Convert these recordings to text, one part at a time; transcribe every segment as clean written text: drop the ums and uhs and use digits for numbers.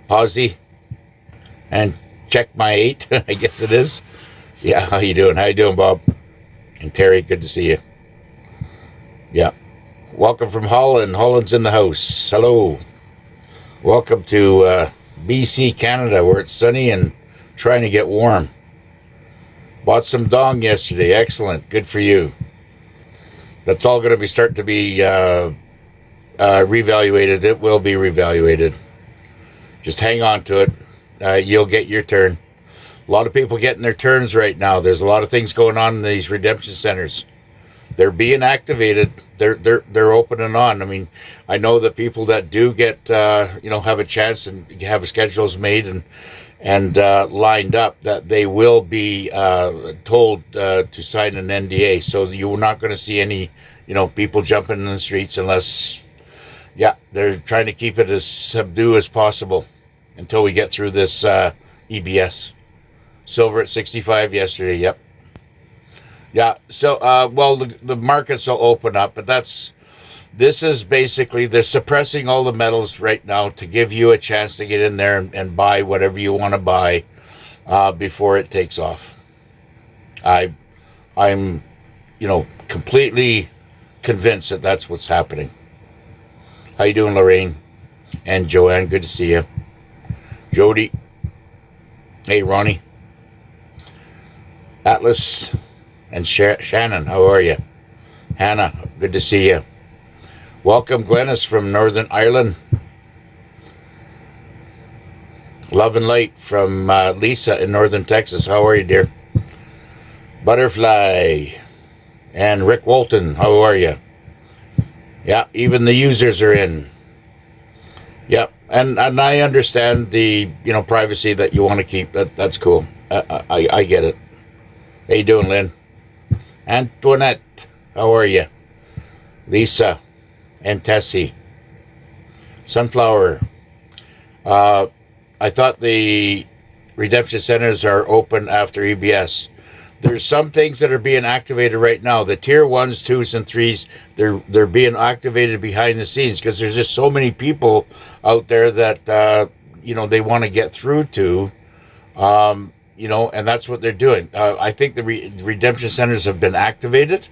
Posy, and check my 8. I guess it is. Yeah, how you doing? How you doing, Bob? And Terry, good to see you. Yeah. Welcome from Holland. Holland's in the house. Hello. Welcome to BC, Canada, where it's sunny and trying to get warm. Bought some dong yesterday. Excellent. Good for you. That's all going to be start to be revaluated. It will be revaluated. Just hang on to it. You'll get your turn. A lot of people getting their turns right now. There's a lot of things going on in these redemption centers. They're being activated. They're open and on. I mean, I know that people that do get have a chance and have schedules made and lined up, that they will be told to sign an NDA. So you're not going to see any people jumping in the streets unless they're trying to keep it as subdued as possible until we get through this EBS. Silver at 65 yesterday. Yep. Yeah. So the markets will open up, but this is basically, they're suppressing all the metals right now to give you a chance to get in there and buy whatever you want to buy before it takes off. I'm completely convinced that that's what's happening. How you doing, Lorraine? And Joanne, good to see you. Jody. Hey, Ronnie. Atlas and Shannon, how are you? Hannah, good to see you. Welcome, Glennis from Northern Ireland. Love and light from Lisa in Northern Texas. How are you, dear? Butterfly and Rick Walton, how are you? Yeah, even the users are in. Yep, and I understand the privacy that you want to keep. That's cool. I get it. How you doing, Lynn? Antoinette, how are you? Lisa and Tessie. Sunflower. I thought the redemption centers are open after EBS. There's some things that are being activated right now. The tier 1s, 2s, and 3s, they're being activated behind the scenes because there's just so many people out there that they want to get through to. And that's what they're doing. I think the redemption centers have been activated.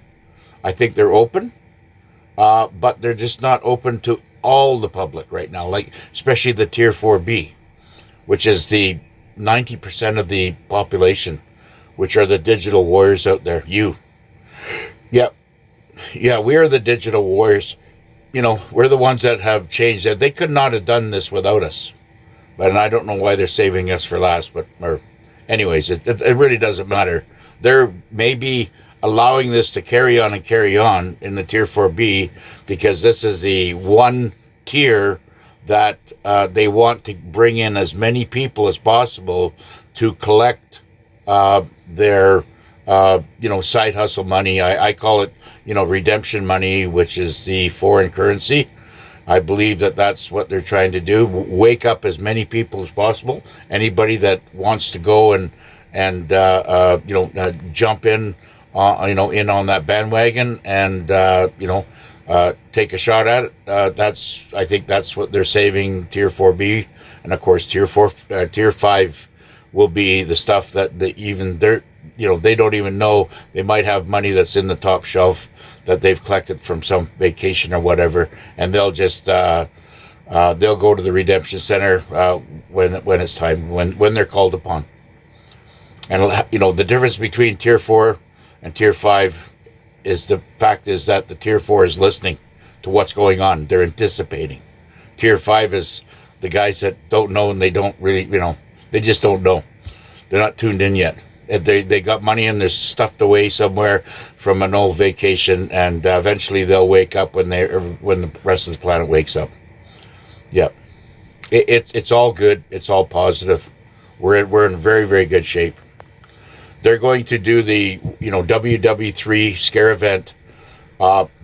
I think they're open, but they're just not open to all the public right now, like especially the Tier 4B, which is the 90% of the population, which are the digital warriors out there. Yeah, we are the digital warriors. We're the ones that have changed. They could not have done this without us, and I don't know why they're saving us for last, anyways, it really doesn't matter. They're maybe allowing this to carry on in the Tier 4B because this is the one tier that they want to bring in as many people as possible to collect their side hustle money. I call it redemption money, which is the foreign currency. I believe that that's what they're trying to do. Wake up as many people as possible. Anybody that wants to go and jump in, in on that bandwagon and take a shot at it. I think that's what they're saving Tier 4B, and of course Tier 5 will be the stuff that they don't even know. They might have money that's in the top shelf that they've collected from some vacation or whatever, and they'll just they'll go to the redemption center when it's time, when they're called upon. And the difference between Tier 4 and Tier 5 is the fact is that the Tier 4 is listening to what's going on. They're anticipating. Tier 5 is the guys that don't know, and they don't really, they just don't know. They're not tuned in yet. They got money and they're stuffed away somewhere from an old vacation, and eventually they'll wake up when the rest of the planet wakes up. Yep, it's all good. It's all positive. We're in very, very good shape. They're going to do the WW3 scare event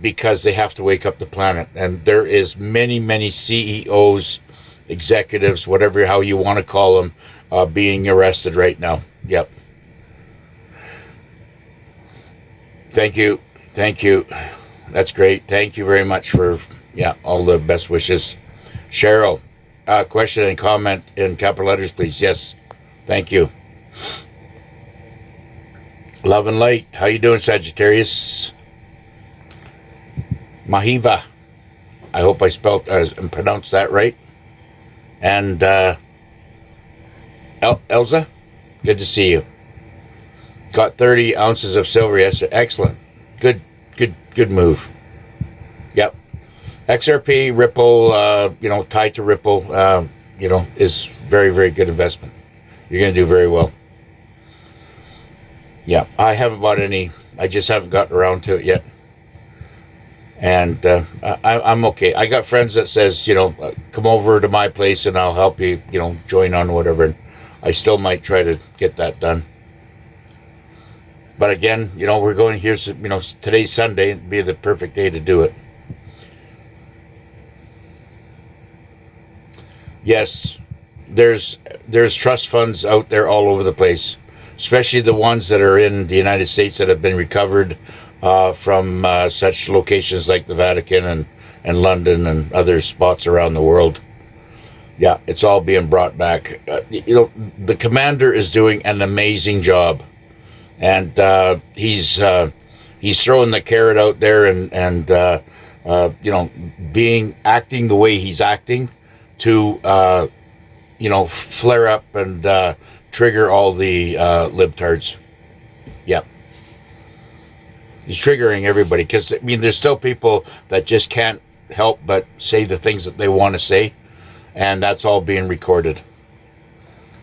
because they have to wake up the planet, and there is many CEOs, executives, whatever how you want to call them, being arrested right now. Yep. Thank you. That's great. Thank you very much for all the best wishes. Cheryl, question and comment in capital letters, please. Yes. Thank you. Love and light. How you doing, Sagittarius? Mahiva. I hope I spelled and pronounced that right. And Elza, good to see you. Got 30 ounces of silver yesterday. Excellent. Good move. Yep. XRP, Ripple, tied to Ripple, is very, very good investment. You're going to do very well. Yeah, I haven't bought any. I just haven't gotten around to it yet. And I'm okay. I got friends that says, come over to my place and I'll help you, join on whatever. And I still might try to get that done. But again, we're going, today's Sunday. It'd be the perfect day to do it. Yes, there's trust funds out there all over the place, especially the ones that are in the United States that have been recovered from such locations like the Vatican and London and other spots around the world. Yeah, it's all being brought back. The commander is doing an amazing job, and he's throwing the carrot out there and acting the way he's acting to flare up and trigger all the libtards. Yep. He's triggering everybody because, there's still people that just can't help but say the things that they want to say, and that's all being recorded.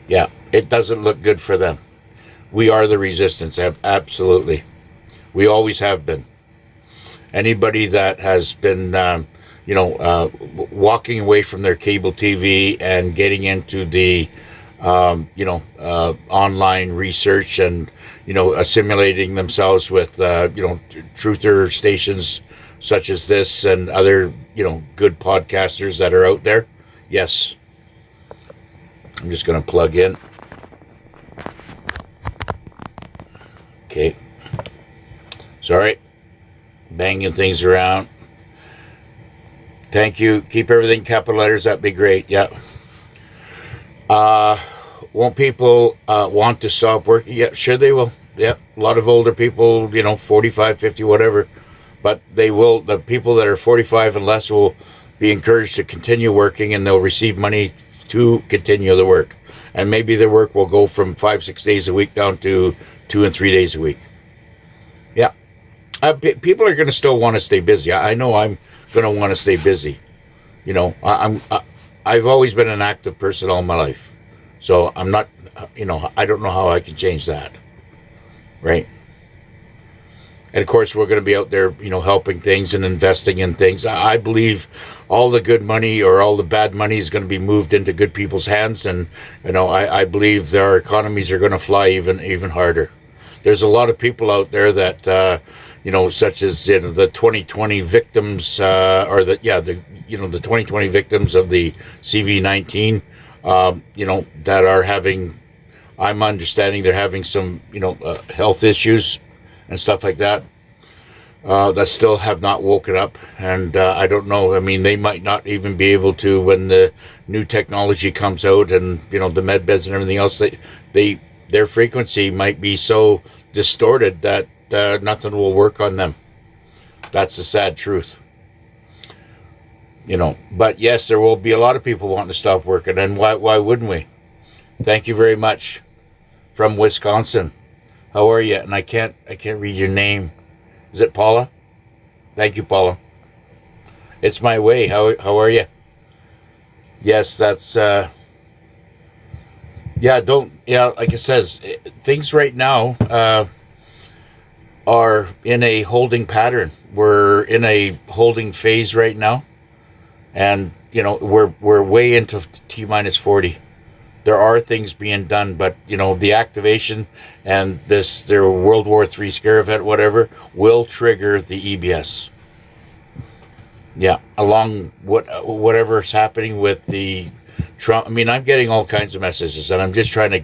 Yeah, it doesn't look good for them. We are the resistance, absolutely. We always have been. Anybody that has been, walking away from their cable TV and getting into the, online research and, assimilating themselves with, truther stations such as this and other, good podcasters that are out there. Yes. I'm just going to plug in. Okay. Sorry. Banging things around. Thank you. Keep everything capital letters. That'd be great. Yeah. Won't people want to stop working? Yeah, sure they will. Yeah. A lot of older people, 45, 50, whatever. But they will. The people that are 45 and less will be encouraged to continue working, and they'll receive money to continue the work. And maybe their work will go from 5-6 days a week down to 2 and 3 days a week. Yeah. People are going to still want to stay busy. I know I'm going to want to stay busy. I've always been an active person all my life. So I'm not, I don't know how I can change that. Right? And of course, we're going to be out there, helping things and investing in things. I believe all the good money or all the bad money is going to be moved into good people's hands. And, I believe our economies are going to fly even harder. There's a lot of people out there that, such as the 2020 victims, the 2020 victims of the CV-19, that are having, I'm understanding they're having some, health issues and stuff like that, that still have not woken up. And I don't know, they might not even be able to, when the new technology comes out and, the med beds and everything else, their frequency might be so distorted that nothing will work on them. That's the sad truth. But yes, there will be a lot of people wanting to stop working, and why wouldn't we? Thank you very much from Wisconsin. How are you? And I can't read your name. Is it Paula? Thank you, Paula. It's my way. How are you? Yes, that's like it says, things right now are in a holding pattern. We're in a holding phase right now. And, we're way into T-40. There are things being done, but, the activation and their World War III scare event, whatever, will trigger the EBS. Yeah, along whatever's happening with the Trump. I'm getting all kinds of messages, and I'm just trying to,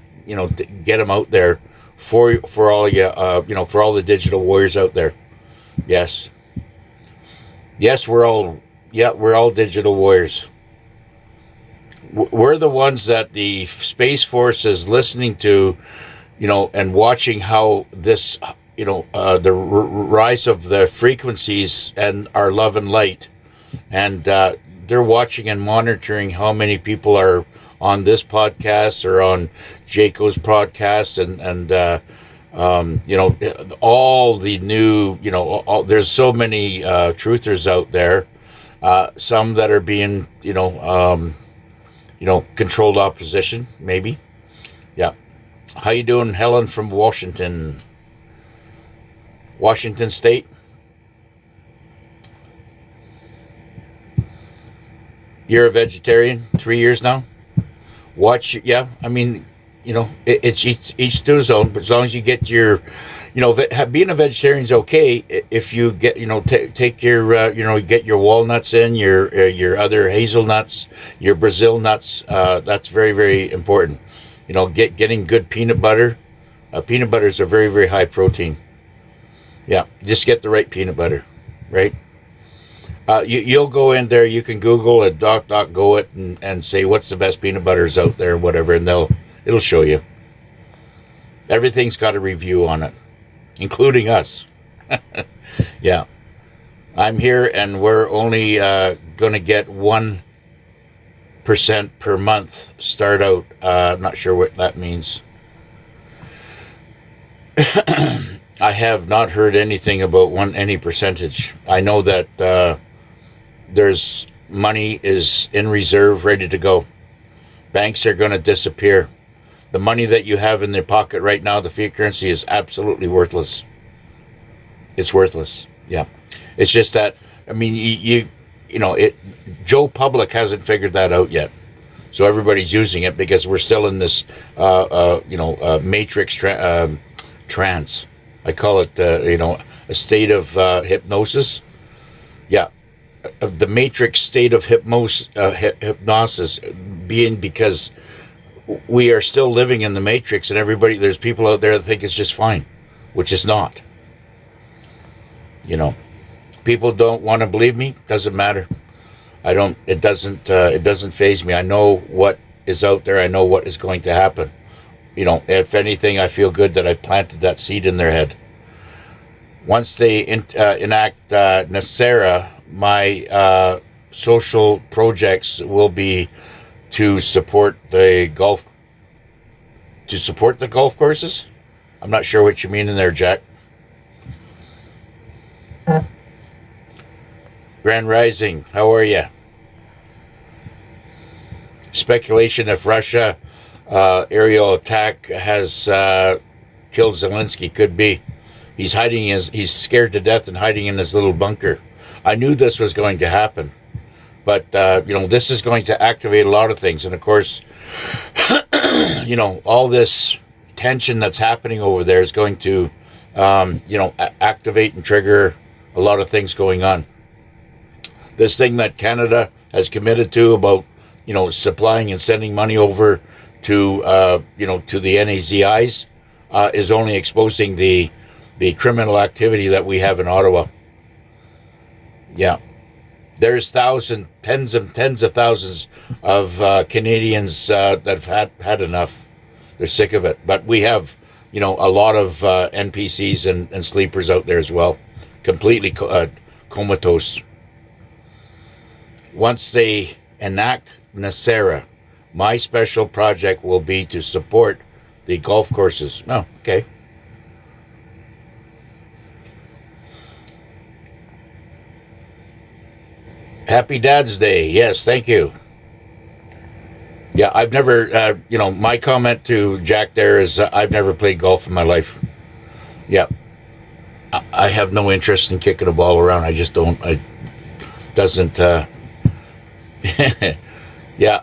get them out there for all you, for all the digital warriors out there. Yes. Yes, we're all digital warriors. we're the ones that the Space Force is listening to, and watching how this, the rise of the frequencies and our love and light, and they're watching and monitoring how many people are on this podcast or on Jaco's podcast, and all the new, there's so many truthers out there, some that are being, controlled opposition, maybe. Yeah. How you doing, Helen from Washington State? You're a vegetarian 3 years now? Yeah, I mean, it's each to his own, but as long as you get your, being a vegetarian is okay if you get, take your, get your walnuts in, your other hazelnuts, your Brazil nuts. That's very, very important. Getting good peanut butter. Peanut butter is a very, very high protein. Yeah, just get the right peanut butter, right? You'll go in there, you can Google it, go it, and say what's the best peanut butters out there, whatever, and it'll show you. Everything's got a review on it, including us. Yeah. I'm here, and we're only going to get 1% per month start out. I'm not sure what that means. I have not heard anything about any percentage. I know that there's money is in reserve, ready to go. Banks are going to disappear. The money that you have in their pocket right now, the fiat currency, is absolutely worthless. It's worthless. Yeah. It's just that, I mean, Joe Public hasn't figured that out yet. So everybody's using it because we're still in this, matrix trance. I call it, a state of hypnosis. Yeah. The matrix state of hypnosis being because we are still living in the matrix, and there's people out there that think it's just fine, which is not. People don't want to believe me. Doesn't matter. It doesn't faze me. I know what is out there. I know what is going to happen. If anything, I feel good that I've planted that seed in their head. Once they enact Nasera, my social projects will be to support the golf courses. I'm not sure what you mean in there, Jack. Grand Rising, how are you? Speculation if Russia aerial attack has killed Zelensky. Could be. He's scared to death and hiding in his little bunker. I knew this was going to happen, but this is going to activate a lot of things, and of course, all this tension that's happening over there is going to, activate and trigger a lot of things going on. This thing that Canada has committed to about, supplying and sending money over to, to the NAZIs, is only exposing the criminal activity that we have in Ottawa. Yeah. There's tens of thousands of Canadians that have had enough. They're sick of it. But we have, a lot of NPCs and sleepers out there as well, completely comatose. Once they enact Nasera, my special project will be to support the golf courses. Oh, okay. Happy Dad's Day. Yes, thank you. Yeah, I've never, my comment to Jack there is I've never played golf in my life. Yeah. I have no interest in kicking a ball around. I just don't. Doesn't, yeah.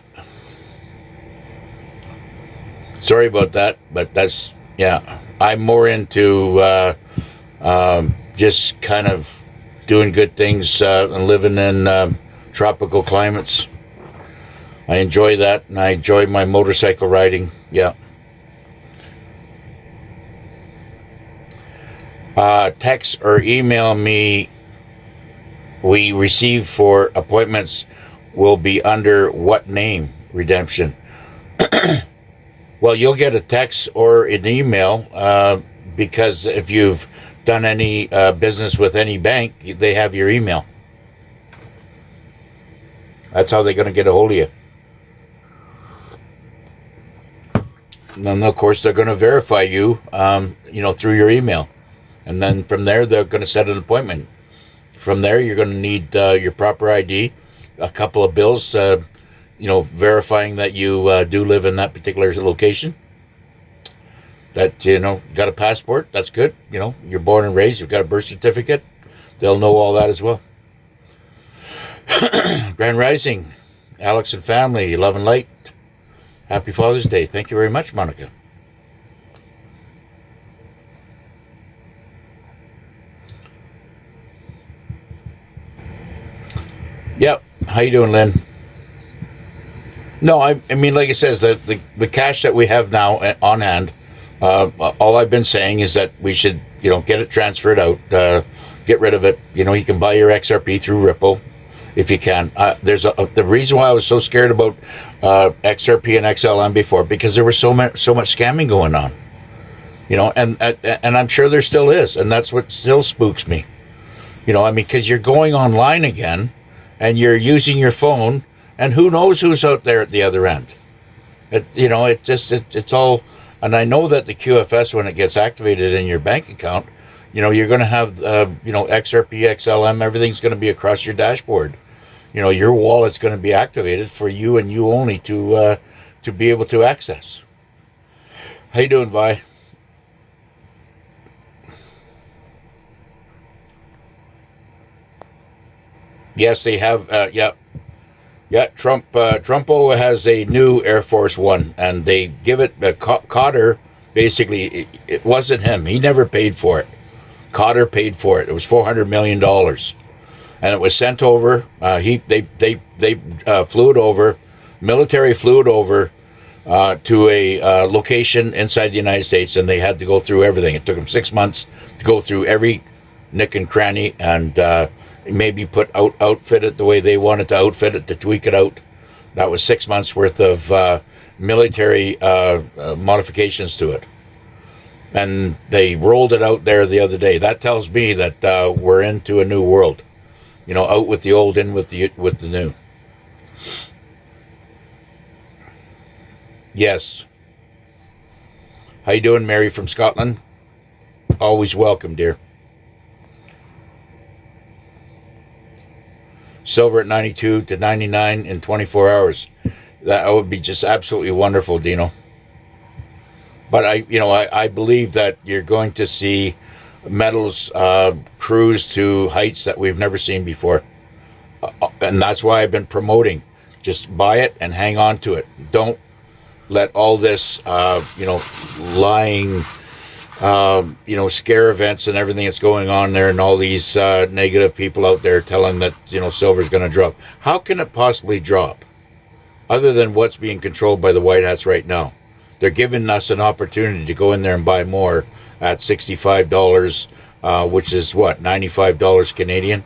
Sorry about that, but that's, yeah. I'm more into just kind of doing good things and living in tropical climates. I enjoy that, and I enjoy my motorcycle riding. Yeah. Text or email me. We receive for appointments will be under what name? redemption. Well, you'll get a text or an email because if you've done any business with any bank, they have your email. That's how they're going to get a hold of you. And then, of course, they're going to verify you, through your email. And then from there, they're going to set an appointment. From there, you're going to need your proper ID, a couple of bills, verifying that you do live in that particular location. That, got a passport, that's good. You're born and raised, you've got a birth certificate. They'll know all that as well. Grand Rising, Alex and family, love and light. Happy Father's Day. Thank you very much, Monica. Yep. How you doing, Lynn? No, I mean, like I says, the cash that we have now on hand, all I've been saying is that we should, get it transferred out, get rid of it. You can buy your XRP through Ripple if you can. There's the reason why I was so scared about XRP and XLM before, because there was so much scamming going on. And I'm sure there still is, and that's what still spooks me. Because you're going online again, and you're using your phone, and who knows who's out there at the other end. It's all, and I know that the QFS, when it gets activated in your bank account, you're going to have, XRP, XLM, everything's going to be across your dashboard. Your wallet's going to be activated for you and you only to be able to access. How you doing, Vi? Yes, they have. Yeah. Trumpo has a new Air Force One, and they give it. Cotter, basically, it wasn't him. He never paid for it. Cotter paid for it. It was $400 million, and it was sent over. They flew it over. Military flew it over to a location inside the United States, and they had to go through everything. It took them 6 months to go through every nick and cranny, and maybe outfit it the way they wanted to outfit it, to tweak it out. That was 6 months worth of military modifications to it. And they rolled it out there the other day. That tells me that we're into a new world. Out with the old, in with the new. Yes. How you doing, Mary from Scotland? Always welcome, dear. Silver at 92 to 99 in 24 hours. That would be just absolutely wonderful, Dino. But I believe that you're going to see metals cruise to heights that we've never seen before. And that's why I've been promoting. Just buy it and hang on to it. Don't let all this, lying, scare events and everything that's going on there, and all these negative people out there telling that, silver's going to drop. How can it possibly drop? Other than what's being controlled by the White Hats right now. They're giving us an opportunity to go in there and buy more at $65, which is what, $95 Canadian?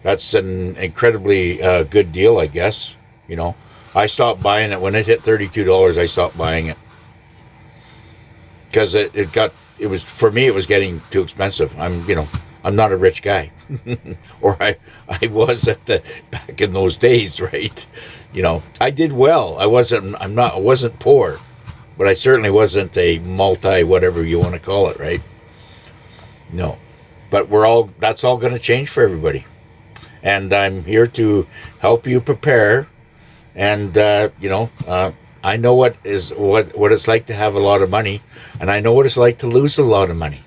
That's an incredibly good deal, I guess. I stopped buying it when it hit $32. I stopped buying it because it was, for me, it was getting too expensive. I'm not a rich guy, or I was back in those days, right? I did well. I wasn't poor, but I certainly wasn't a multi whatever you want to call it, right? No, but that's all going to change for everybody, and I'm here to help you prepare. And I know what it's like to have a lot of money, and I know what it's like to lose a lot of money.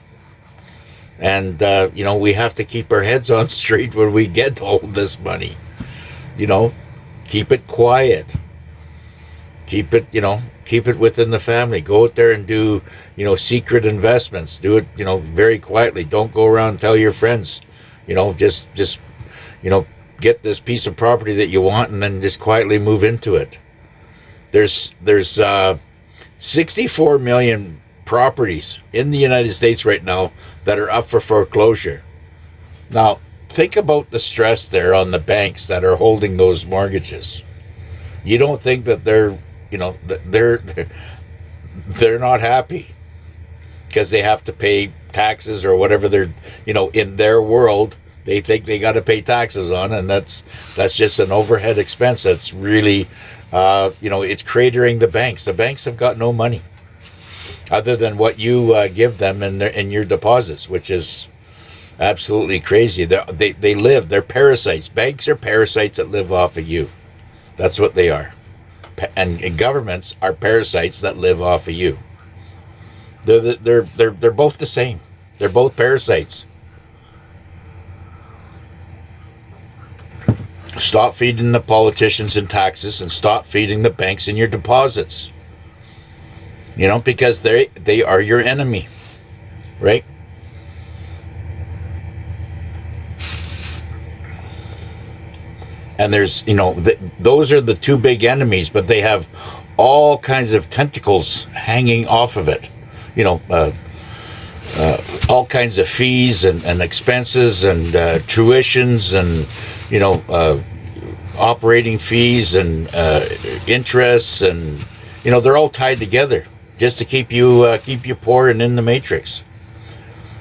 And we have to keep our heads on straight when we get all this money. Keep it quiet. Keep it within the family. Go out there and do, secret investments. Do it, very quietly. Don't go around and tell your friends. Just get this piece of property that you want, and then just quietly move into it. There's 64 million properties in the United States right now that are up for foreclosure. Now, think about the stress there on the banks that are holding those mortgages. You don't think that they're, they're not happy because they have to pay taxes or whatever they're, in their world, they think they got to pay taxes on, and that's just an overhead expense. That's really, it's cratering the banks. The banks have got no money other than what you give them in your deposits, which is absolutely crazy. They're parasites. Banks are parasites that live off of you. That's what they are. And governments are parasites that live off of you. They're both the same. They're both parasites. Stop feeding the politicians in taxes and stop feeding the banks in your deposits. Because they are your enemy, right? And there's, those are the two big enemies, but they have all kinds of tentacles hanging off of it. All kinds of fees and expenses and tuitions and, operating fees and interests, and, they're all tied together just to keep you poor and in the matrix.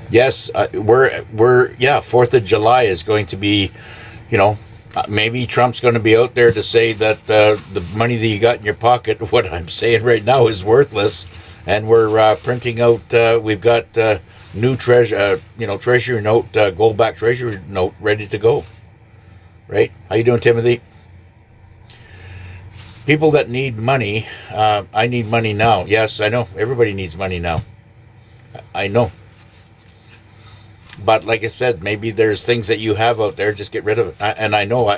Yes, we're 4th of July is going to be, maybe Trump's going to be out there to say that the money that you got in your pocket, what I'm saying right now, is worthless, and we're printing out. We've got new treasury note, gold-backed treasury note ready to go. Right? How you doing, Timothy? People that need money, I need money now. Yes, I know. Everybody needs money now. I know. But like I said, maybe there's things that you have out there, just get rid of it. And I know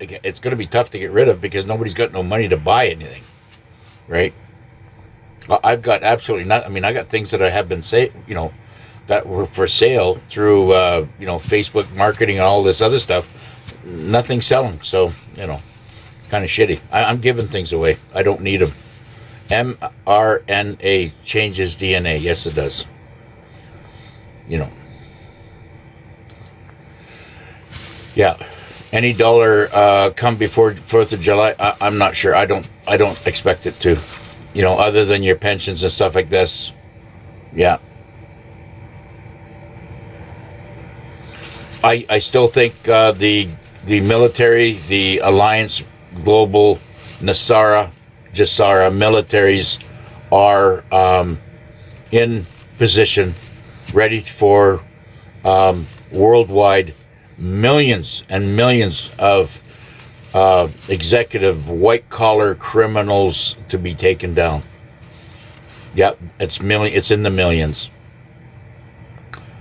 it's going to be tough to get rid of because nobody's got no money to buy anything, right? I've got absolutely not. I mean, I got things that I have been that were for sale through, Facebook marketing and all this other stuff. Nothing's selling, so, kind of shitty. I'm giving things away. I don't need them. mRNA changes DNA. Yes, it does. Yeah, any dollar come before 4th of July? I'm not sure. I don't expect it to. Other than your pensions and stuff like this. Yeah. I still think the military, the Alliance, Global, Jassara militaries are in position, ready for worldwide millions and millions of executive white-collar criminals to be taken down. Yep, it's in the millions.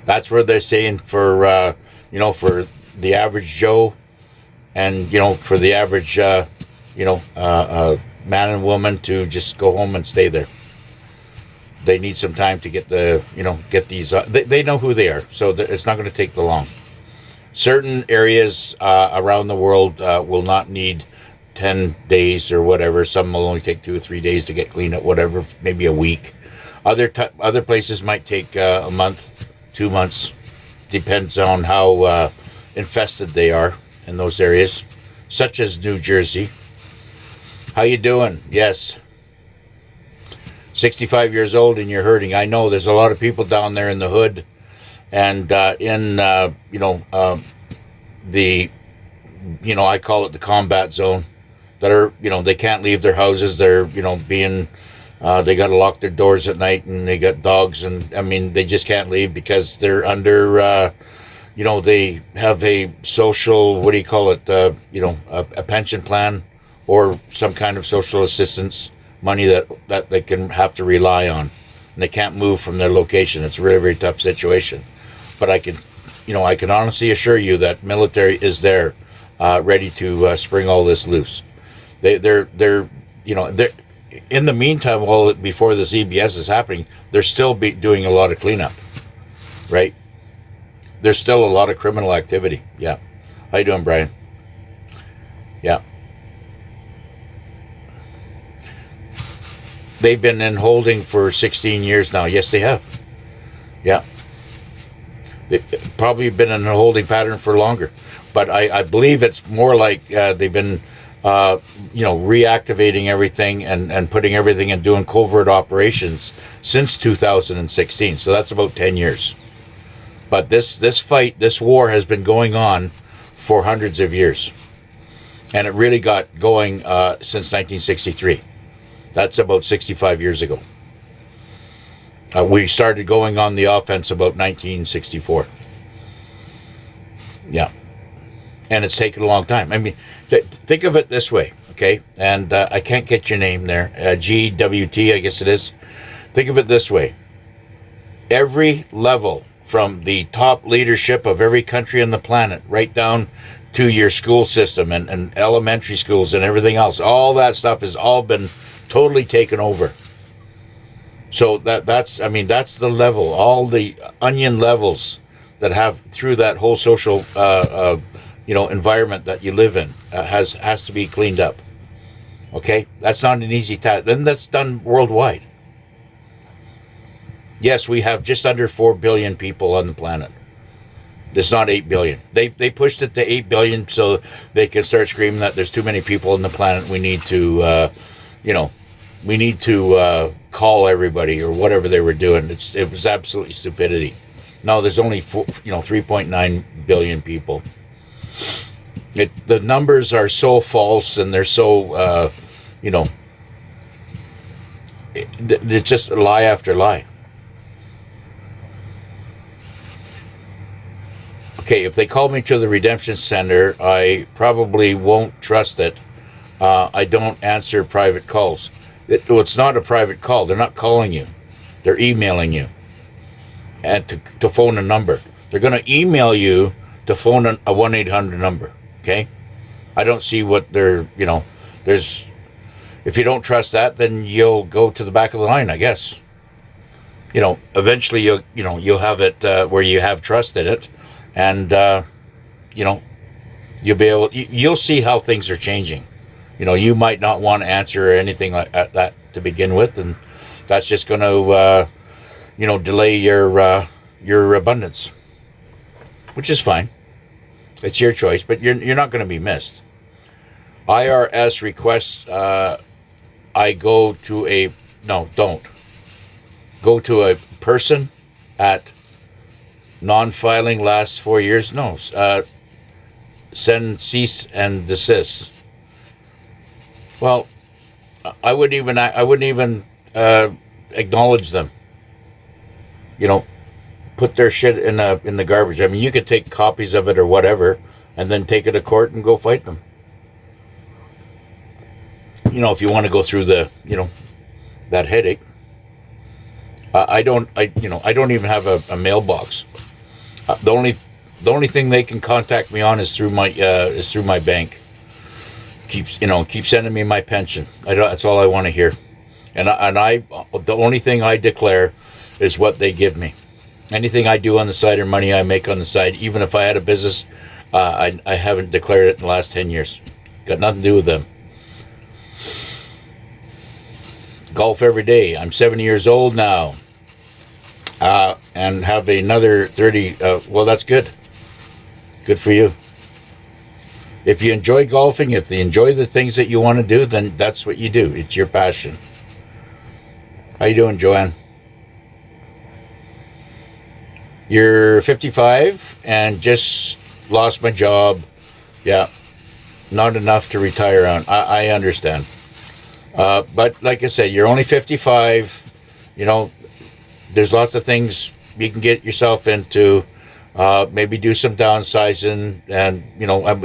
That's where they're saying for for the average Joe, and for the average man and woman to just go home and stay there. They need some time to get get these. They know who they are, so it's not going to take long. Certain areas around the world will not need 10 days or whatever. Some will only take 2 or 3 days to get cleaned up, whatever, maybe a week. Other places might take a month, 2 months. Depends on how infested they are in those areas, such as New Jersey. How you doing? Yes. 65 years old and you're hurting. I know there's a lot of people down there in the hood and I call it the combat zone, that are, they can't leave their houses. They're, being, they got to lock their doors at night, and they got dogs, and I mean, they just can't leave because they're under, they have a social, what do you call it? A pension plan or some kind of social assistance money that they can have to rely on, and they can't move from their location. It's a very, very tough situation. But I can honestly assure you that military is there, ready to spring all this loose. They're in the meantime, before this EBS is happening, they're still doing a lot of cleanup, right? There's still a lot of criminal activity. Yeah. How you doing, Brian? Yeah. They've been in holding for 16 years now. Yes, they have. Yeah. They've probably been in a holding pattern for longer. But I believe it's more like they've been reactivating everything and putting everything and doing covert operations since 2016. So that's about 10 years. But this fight, this war has been going on for hundreds of years. And it really got going since 1963. That's about 65 years ago. We started going on the offense about 1964. Yeah. And it's taken a long time. I mean, think of it this way, okay? And I can't get your name there. GWT, I guess it is. Think of it this way. Every level, from the top leadership of every country on the planet, right down to your school system and elementary schools and everything else, all that stuff has all been totally taken over. So that's the level, all the onion levels that have through that whole social environment that you live in has to be cleaned up. Okay, that's not an easy task. Then that's done worldwide. Yes, we have just under 4 billion people on the planet. It's not 8 billion. They pushed it to 8 billion so they can start screaming that there's too many people on the planet. We need to, call everybody or whatever they were doing. It was absolutely stupidity. No, there's only 3.9 billion people. The numbers are so false and they're so, it's just lie after lie. Okay, if they call me to the Redemption Center, I probably won't trust it. I don't answer private calls. It's not a private call. They're not calling you. They're emailing you and to phone a number. They're going to email you to phone a 1-800 number, okay? I don't see what there's... If you don't trust that, then you'll go to the back of the line, I guess. Eventually you'll have it where you have trust in it. And, you'll see how things are changing. You might not want to answer anything like that to begin with, and that's just going to, delay your abundance, which is fine. It's your choice, but you're not going to be missed. IRS requests I go to don't. Go to a person at non-filing last 4 years. No, send cease and desist. Well, I wouldn't even acknowledge them. Put their shit in the garbage. I mean, you could take copies of it or whatever, and then take it to court and go fight them. If you want to go through that headache. I don't even have a mailbox. The only thing they can contact me on is through my bank. Keep sending me my pension. That's all I want to hear. And the only thing I declare is what they give me. Anything I do on the side or money I make on the side, even if I had a business, I haven't declared it in the last 10 years. Got nothing to do with them. Golf every day. I'm 70 years old now. And have another 30. Well, that's good. Good for you. If you enjoy golfing, if you enjoy the things that you want to do, then that's what you do. It's your passion. How you doing, Joanne? You're 55 and just lost my job. Yeah, not enough to retire on. I understand. But like I said, you're only 55. There's lots of things you can get yourself into. Maybe do some downsizing, and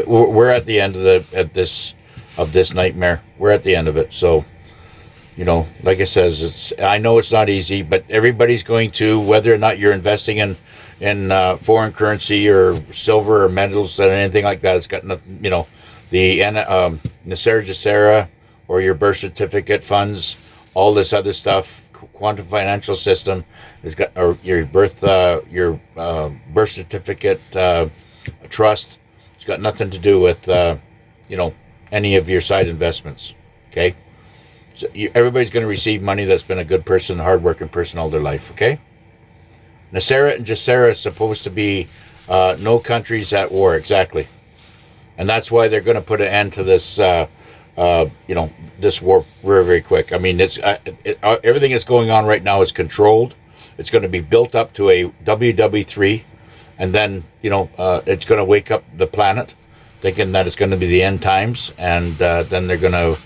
we're at the end of this nightmare. We're at the end of it. So, like I says, I know it's not easy, but everybody's going to, whether or not you're investing in foreign currency or silver or metals or anything like that. It's got nothing. The Nasera Jacera or your birth certificate funds, all this other stuff. Quantum financial system has got, or your birth certificate trust. It's got nothing to do with any of your side investments. Okay, so everybody's going to receive money that's been a good person, a hardworking person all their life. Okay, Nasera and Jacera is supposed to be no countries at war, exactly, and that's why they're going to put an end to this this war very, very quick. I mean, everything that's going on right now is controlled. It's going to be built up to a WW3, and then it's going to wake up the planet, thinking that it's going to be the end times, and then they're going to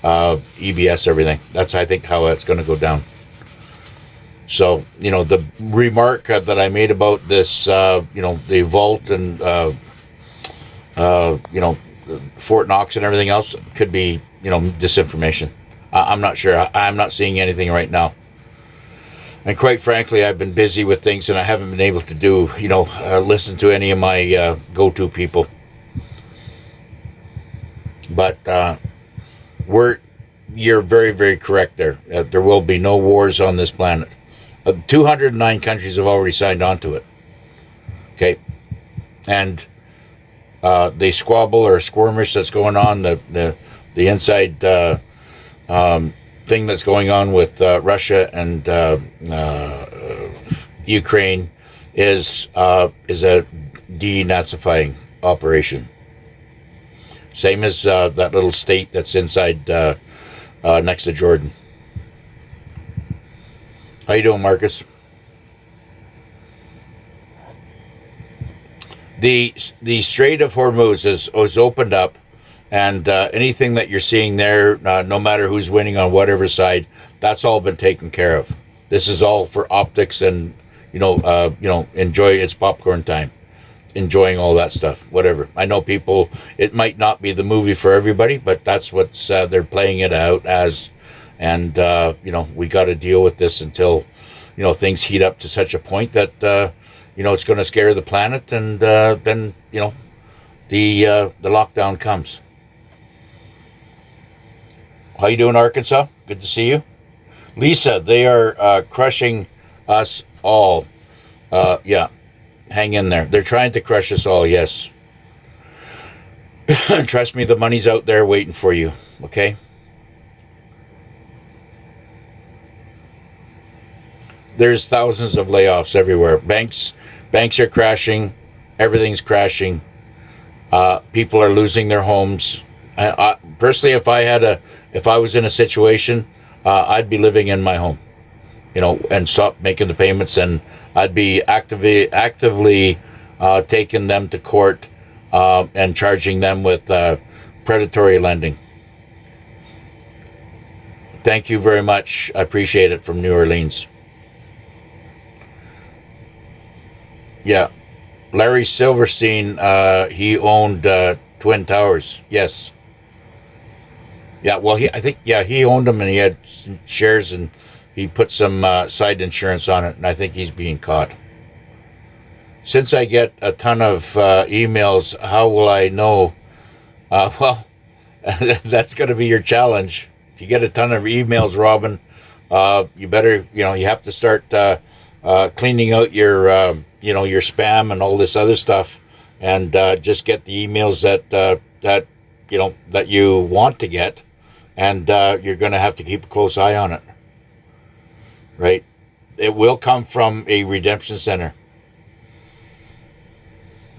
EBS everything. That's, I think, how it's going to go down. So, the remark that I made about this, the vault and, Fort Knox and everything else could be, disinformation. I'm not sure. I'm not seeing anything right now. And quite frankly, I've been busy with things, and I haven't been able to do, listen to any of my go-to people. But you're very, very correct there. There will be no wars on this planet. 209 countries have already signed on to it. Okay, and the squabble or skirmish that's going on, the inside thing that's going on with Russia and Ukraine is a denazifying operation. Same as that little state that's inside next to Jordan. How you doing, Marcus? The Strait of Hormuz is opened up, and anything that you're seeing there, no matter who's winning on whatever side, that's all been taken care of. This is all for optics and enjoy. It's popcorn time, enjoying all that stuff. Whatever. I know people. It might not be the movie for everybody, but that's what they're playing it out as. And, we got to deal with this until, things heat up to such a point that, it's going to scare the planet. And then, the lockdown comes. How you doing, Arkansas? Good to see you. Lisa, they are crushing us all. Yeah, hang in there. They're trying to crush us all, yes. Trust me, the money's out there waiting for you, okay? There's thousands of layoffs everywhere. Banks are crashing. Everything's crashing. People are losing their homes. Personally, if I was in a situation, I'd be living in my home, and stop making the payments, and I'd be actively taking them to court and charging them with predatory lending. Thank you very much. I appreciate it, from New Orleans. Yeah, Larry Silverstein, he owned Twin Towers. Yes. Yeah, well, he owned them, and he had shares, and he put some side insurance on it, and I think he's being caught. Since I get a ton of emails, how will I know? Well, that's going to be your challenge. If you get a ton of emails, Robin, you better, you have to start cleaning out your your spam and all this other stuff, and just get the emails that you want to get, and you're going to have to keep a close eye on it. Right? It will come from a redemption center.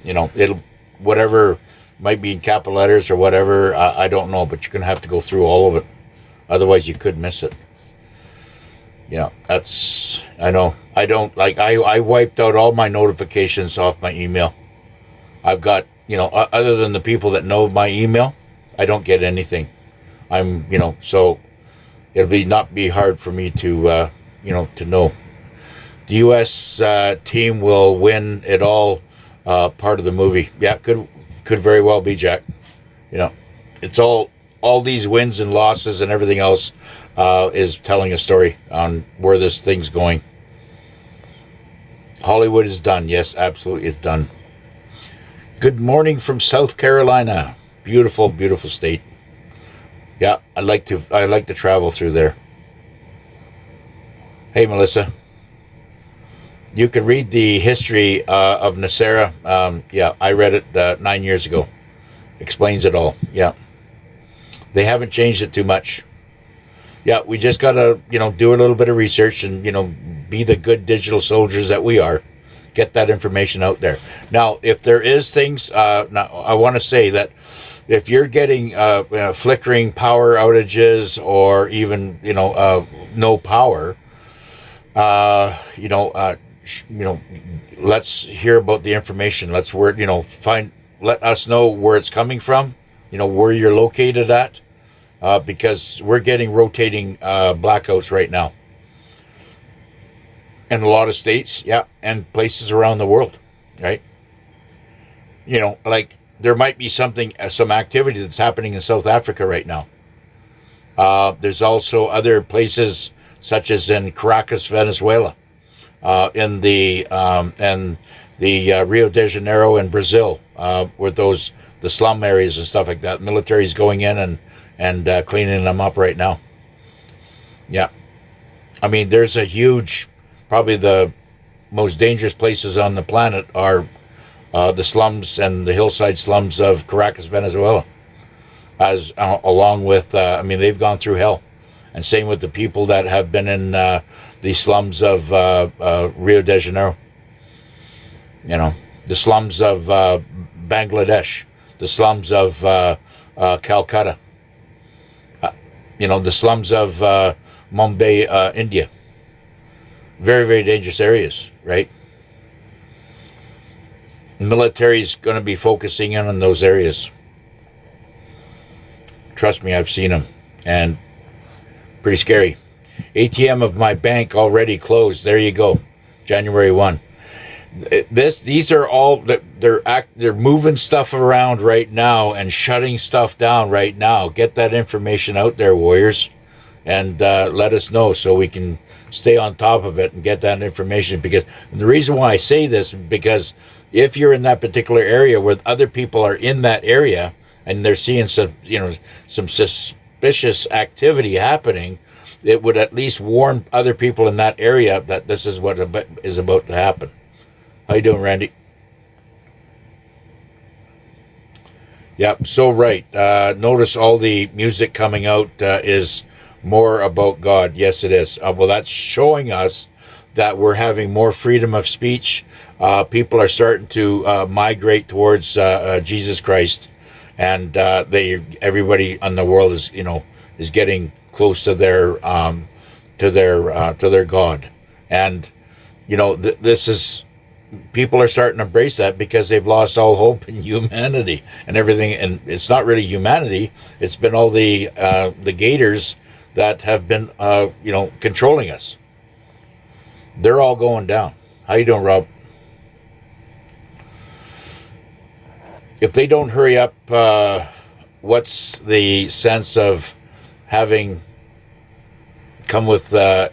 It'll, whatever, might be in capital letters or whatever, I don't know, but you're going to have to go through all of it. Otherwise, you could miss it. Yeah, I know. I wiped out all my notifications off my email. I've got, other than the people that know my email, I don't get anything. So it'll not be hard for me to, to know. The U.S. Team will win it all, part of the movie. Yeah, could very well be, Jack. It's all these wins and losses and everything else is telling a story on where this thing's going. Hollywood is done. Yes, absolutely, it's done. Good morning from South Carolina. Beautiful, beautiful state. Yeah, I like to travel through there. Hey, Melissa. You can read the history of Nasera. Yeah, I read it 9 years ago. Explains it all. Yeah. They haven't changed it too much. Yeah, we just got to, do a little bit of research and, be the good digital soldiers that we are. Get that information out there. Now, if there is things, now I want to say that if you're getting flickering power outages or even no power, let's hear about the information. Let's let us know where it's coming from, where you're located at, because we're getting rotating blackouts right now in a lot of states, yeah, and places around the world, right? Like there might be some activity that's happening in South Africa right now. There's also other places such as in Caracas, Venezuela, in the Rio de Janeiro in Brazil, where the slum areas and stuff like that. Military's going in and cleaning them up right now. Yeah, I mean, there's a huge, probably the most dangerous places on the planet are the slums and the hillside slums of Caracas, Venezuela, along with, they've gone through hell. And same with the people that have been in the slums of Rio de Janeiro. The slums of Bangladesh, the slums of Calcutta, the slums of Mumbai, India. Very, very dangerous areas, right? The military's going to be focusing in on those areas. Trust me, I've seen them, and pretty scary. ATM of my bank already closed. There you go, January 1. These are all, they're moving stuff around right now and shutting stuff down right now. Get that information out there, warriors, and let us know so we can stay on top of it and get that information. Because the reason why I say this, because if you're in that particular area where other people are in that area and they're seeing some suspicious activity happening, it would at least warn other people in that area that this is what is about to happen. How you doing, Randy? Yep, so right. Notice all the music coming out is more about God. Yes, it is. Well, that's showing us that we're having more freedom of speech. People are starting to migrate towards Jesus Christ, and everybody in the world is getting close to their God, and this is. People are starting to embrace that because they've lost all hope in humanity and everything. And it's not really humanity. It's been all the gators that have been, controlling us. They're all going down. How you doing, Rob? If they don't hurry up, what's the sense of having come with no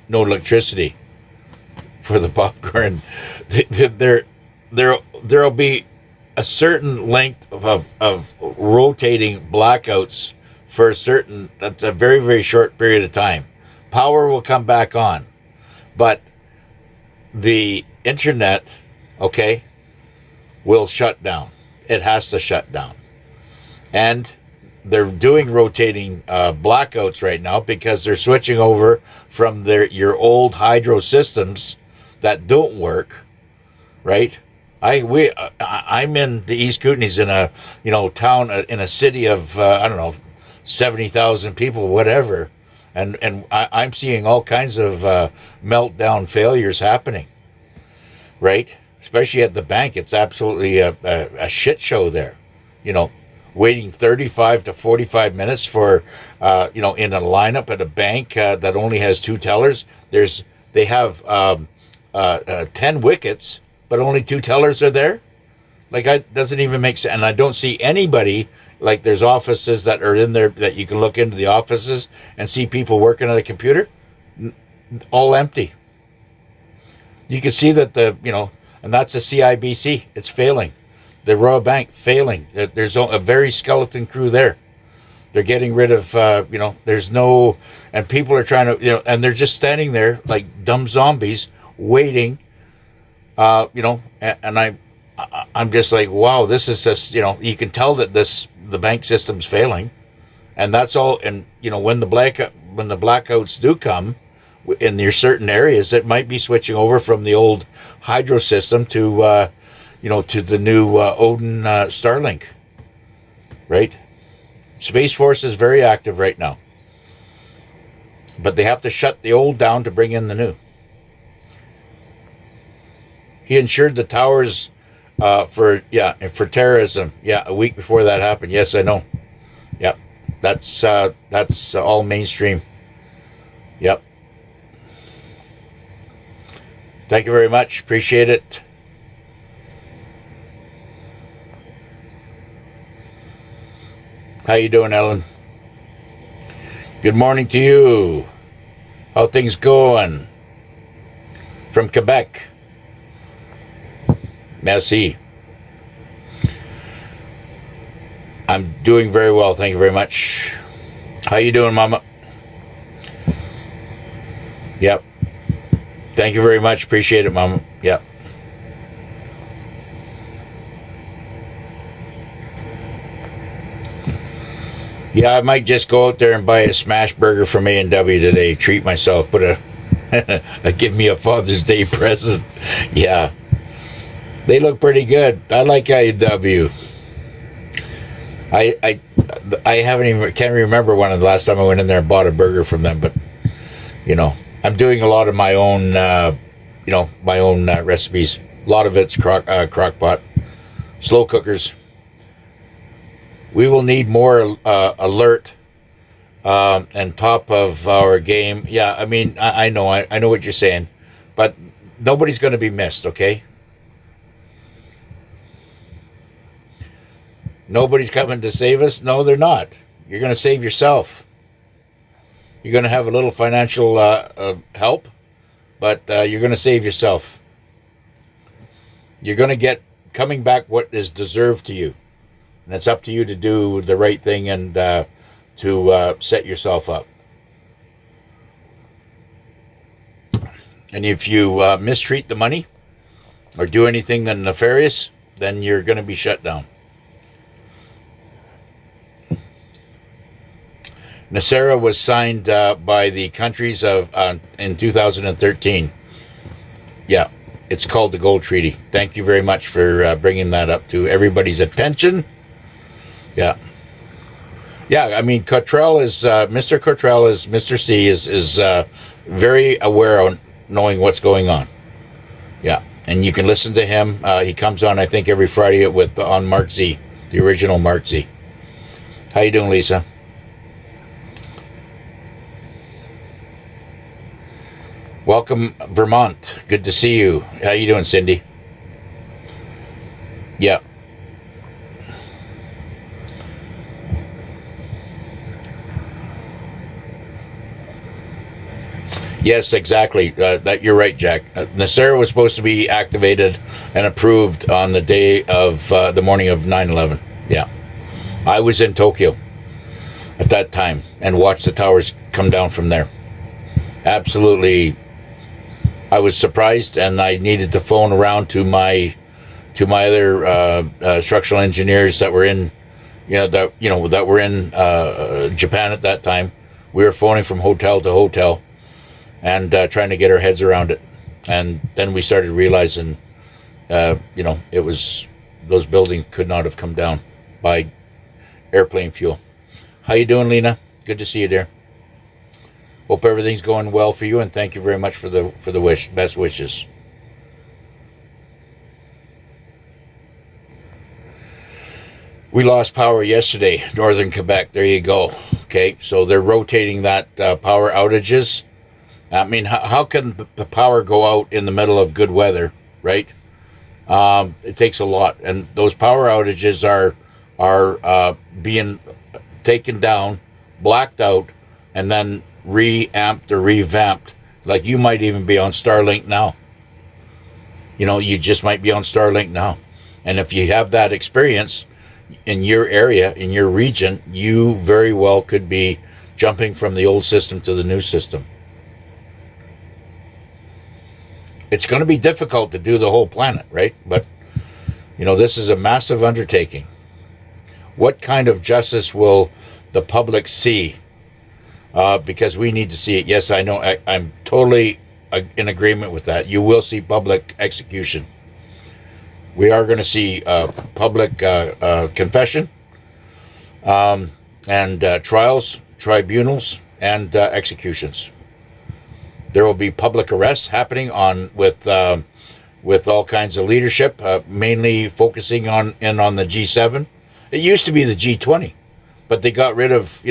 electricity for the popcorn? There'll be a certain length of rotating blackouts for that's a very, very short period of time. Power will come back on, but the internet, will shut down. It has to shut down. And they're doing rotating blackouts right now because they're switching over from your old hydro systems that don't work, right? I'm in the East Kootenays in a town in a city of 70,000 people, whatever, and I'm seeing all kinds of meltdown failures happening, right? Especially at the bank, it's absolutely a shit show there. Waiting 35 to 45 minutes for in a lineup at a bank that only has 2 tellers. They have 10 wickets, but only 2 tellers are there. Like, it doesn't even make sense. And I don't see anybody. Like, there's offices that are in there that you can look into the offices and see people working at a computer, all empty. You can see that and that's the CIBC. It's failing. The Royal Bank failing. There's a very skeleton crew there. They're getting rid of, there's no, and people are trying to, and they're just standing there like dumb zombies waiting, and I'm just like, wow, this is just, you can tell that the bank system's failing, and that's all. And when the blackouts do come in your certain areas, it might be switching over from the old hydro system to to the new Odin Starlink, right? Space Force is very active right now. But they have to shut the old down to bring in the new. He insured the towers for terrorism. Yeah, a week before that happened. Yes, I know. Yep, that's all mainstream. Yep. Thank you very much. Appreciate it. How you doing, Ellen? Good morning to you. How things going? From Quebec. Merci. I'm doing very well, thank you very much. How you doing, Mama? Yep. Thank you very much. Appreciate it, Mama. Yep. Yeah, I might just go out there and buy a smash burger from A&W today. Treat myself. Put a give me a Father's Day present. Yeah. They look pretty good. I like A&W. I can't remember when the last time I went in there and bought a burger from them, but I'm doing a lot of my own recipes. A lot of it's crock pot, slow cookers. We will need more alert and top of our game. Yeah, I mean, I know what you're saying, but nobody's going to be missed, okay? Nobody's coming to save us. No, they're not. You're going to save yourself. You're going to have a little financial help, but you're going to save yourself. You're going to get coming back what is deserved to you. And it's up to you to do the right thing and to set yourself up. And if you mistreat the money or do anything nefarious, then you're going to be shut down. NESARA was signed by the countries in 2013. Yeah, it's called the Gold Treaty. Thank you very much for bringing that up to everybody's attention. Yeah. I mean, Mr. Cottrell is Mr. C is very aware of knowing what's going on. Yeah, and you can listen to him. He comes on, I think, every Friday on Mark Z, the original Mark Z. How you doing, Lisa? Welcome, Vermont. Good to see you. How you doing, Cindy? Yeah. Yes, exactly. That you're right, Jack. NESARA was supposed to be activated and approved on the day of the morning of 9/11. Yeah, I was in Tokyo at that time and watched the towers come down from there. Absolutely. I was surprised, and I needed to phone around to my other structural engineers that were in, that were in Japan at that time. We were phoning from hotel to hotel, and trying to get our heads around it. And then we started realizing, it was those buildings could not have come down by airplane fuel. How you doing, Lena? Good to see you, dear. Hope everything's going well for you, and thank you very much for the best wishes. We lost power yesterday, northern Quebec. There you go. Okay, so they're rotating that power outages. I mean, how can the power go out in the middle of good weather, right? It takes a lot, and those power outages are being taken down, blacked out, and then reamped or revamped. Like you might even be on Starlink now. You just might be on Starlink now. And if you have that experience in your area, in your region, you very well could be jumping from the old system to the new system. It's going to be difficult to do the whole planet, right? But, this is a massive undertaking. What kind of justice will the public see? Because we need to see it. Yes, I know. I'm totally in agreement with that. You will see public execution. We are going to see public confession. and trials, tribunals, and executions. There will be public arrests happening with all kinds of leadership, mainly focusing on the G7. It used to be the G20, but they got rid of,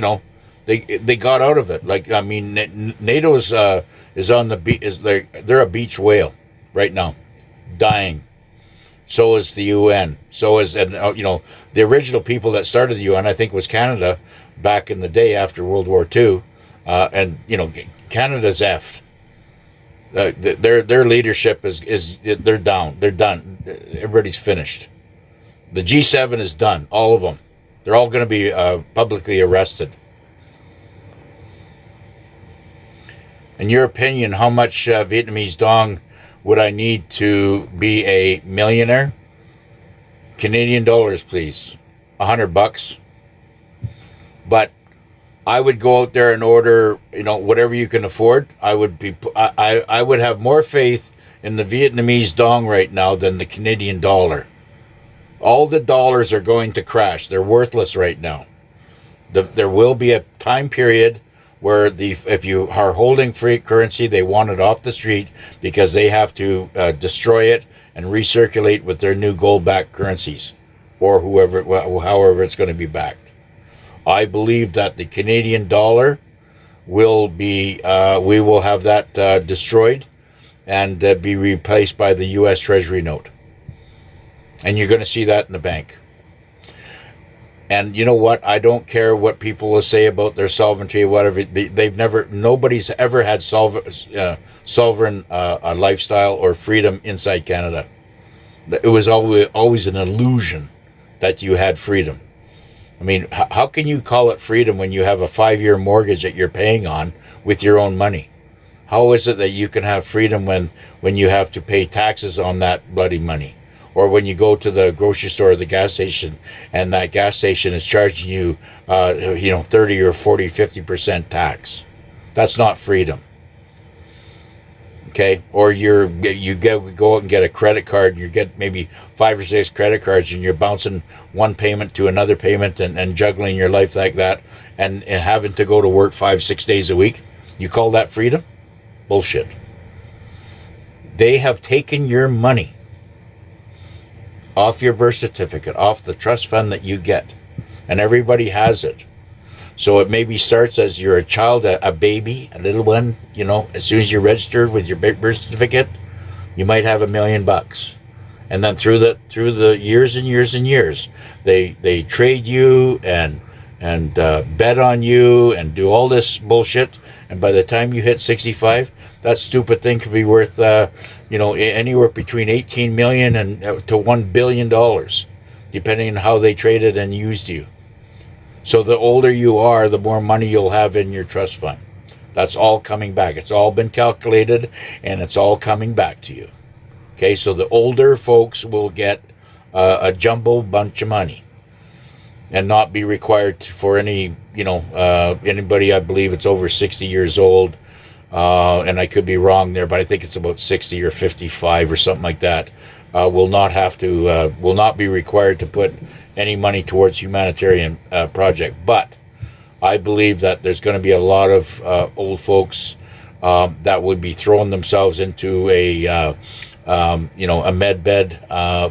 they got out of it. Like, I mean, NATO is on the beach. They're a beach whale right now, dying. So is the UN. So is, and the original people that started the UN, I think, was Canada back in the day after World War II. And Canada's effed. Their leadership is they're down. They're done. Everybody's finished. The G7 is done. All of them. They're all going to be publicly arrested. In your opinion, how much Vietnamese dong would I need to be a millionaire? Canadian dollars, please. $100. But I would go out there and order, whatever you can afford. I would have more faith in the Vietnamese dong right now than the Canadian dollar. All the dollars are going to crash. They're worthless right now. There will be a time period where if you are holding free currency, they want it off the street because they have to destroy it and recirculate with their new gold-backed currencies, or however it's going to be backed. I believe that the Canadian dollar will be, we will have that destroyed and be replaced by the U.S. Treasury note. And you're going to see that in the bank. And you know what? I don't care what people will say about their sovereignty or whatever. Nobody's ever had sovereign lifestyle or freedom inside Canada. It was always an illusion that you had freedom. I mean, how can you call it freedom when you have a 5-year mortgage that you're paying on with your own money? How is it that you can have freedom when you have to pay taxes on that bloody money? Or when you go to the grocery store or the gas station and that gas station is charging you, 30 or 40, 50% tax. That's not freedom. Okay? Or you go out and get a credit card and you get maybe 5 or 6 credit cards and you're bouncing one payment to another payment and juggling your life like that and having to go to work 5-6 days a week. You call that freedom? Bullshit. They have taken your money off your birth certificate, off the trust fund that you get. And everybody has it. So it maybe starts as you're a child, a baby, a little one, as soon as you're registered with your birth certificate, you might have $1 million. And then through the years and years and years, they trade you and bet on you and do all this bullshit. And by the time you hit 65, that stupid thing could be worth, anywhere between $18 million and to $1 billion, depending on how they traded and used you. So the older you are, the more money you'll have in your trust fund. That's all coming back. It's all been calculated, and it's all coming back to you. Okay, so the older folks will get a jumbo bunch of money and not be required for any, anybody, I believe it's over 60 years old. And I could be wrong there, but I think it's about 60 or 55 or something like that, will not be required to put any money towards humanitarian project. But I believe that there's going to be a lot of old folks that would be throwing themselves into a med bed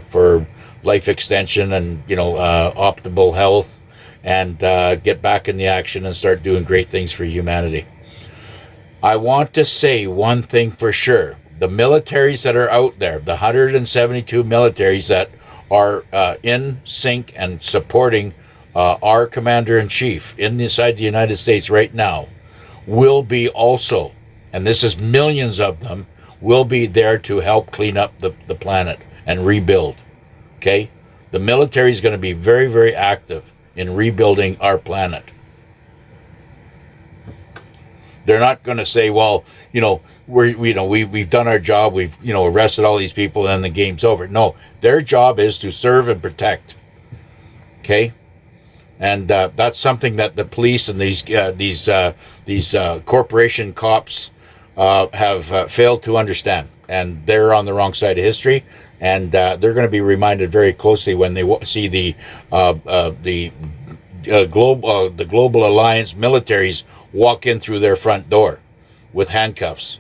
for life extension and optimal health and get back in the action and start doing great things for humanity. I want to say one thing for sure. The militaries that are out there, the 172 militaries that are in sync and supporting our commander-in-chief inside the United States right now, will be also, and this is millions of them, will be there to help clean up the planet and rebuild. Okay? The military is going to be very, very active in rebuilding our planet. They're not going to say, well, we've done our job, we've arrested all these people, and the game's over. No, their job is to serve and protect. Okay, and that's something that the police and these corporation cops have failed to understand, and they're on the wrong side of history. And they're going to be reminded very closely when they see the the Global Alliance militaries walk in through their front door with handcuffs.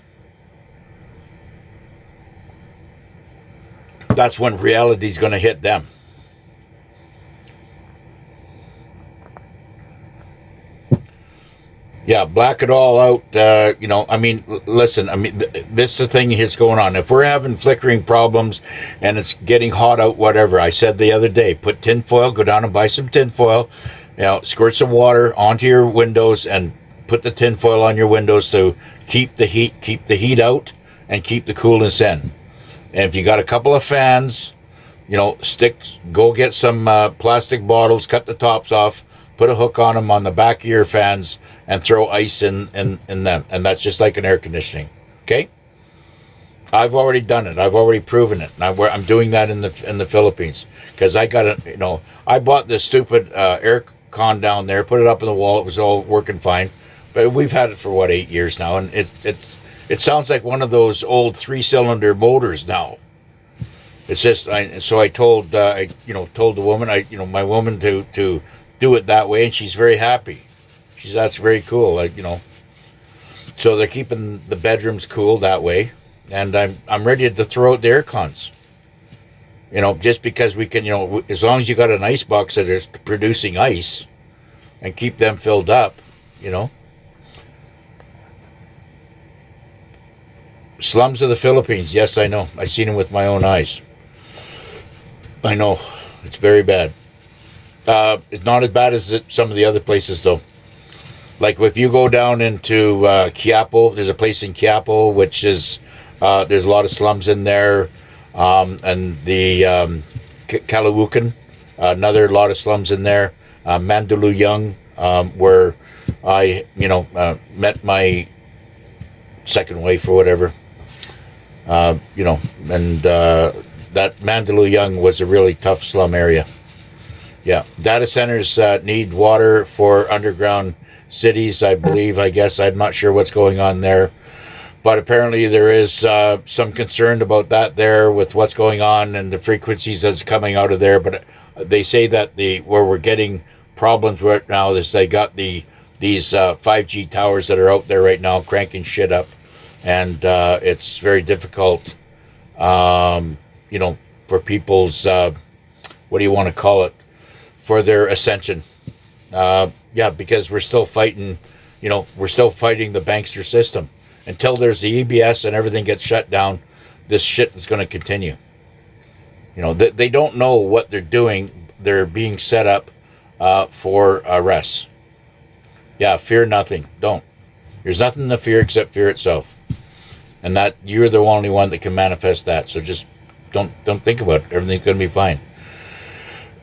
That's when reality's going to hit them. Yeah, black it all out. Listen, this is the thing here's going on. If we're having flickering problems and it's getting hot out, whatever, I said the other day, put tinfoil, go down and buy some tinfoil, squirt some water onto your windows and put the tinfoil on your windows to keep the heat out and keep the coolness in. And if you got a couple of fans, go get some plastic bottles, cut the tops off, put a hook on them on the back of your fans, and throw ice in them. And that's just like an air conditioning. Okay? I've already done it. I've already proven it. And I'm doing that in the Philippines. Because I bought this stupid air con down there, put it up on the wall. It was all working fine. But we've had it for, 8 years now. And it sounds like one of those old 3-cylinder motors now. It's just, so I told the woman, my woman to do it that way, and she's very happy. That's very cool. So they're keeping the bedrooms cool that way, and I'm ready to throw out the air cons. Just because we can, as long as you got an ice box that is producing ice, and keep them filled up, Slums of the Philippines. Yes, I know. I've seen them with my own eyes. I know. It's very bad. It's not as bad as some of the other places, though. Like if you go down into Quiapo, there's a place in Quiapo, which is, there's a lot of slums in there. And the Caloocan, another lot of slums in there. Mandaluyong, where I, met my second wife or whatever. And that Mandaluyong was a really tough slum area. Yeah, data centers need water for underground cities, I believe, I guess. I'm not sure what's going on there. But apparently there is some concern about that there with what's going on and the frequencies that's coming out of there. But they say that where we're getting problems right now is they got these 5G towers that are out there right now cranking shit up. And it's very difficult, for people's, what do you want to call it, for their ascension. Because we're still fighting, the bankster system. Until there's the EBS and everything gets shut down, this shit is going to continue. They don't know what they're doing. They're being set up for arrests. Yeah, fear nothing. Don't. There's nothing to fear except fear itself. And that you're the only one that can manifest that. So just don't think about it. Everything's going to be fine.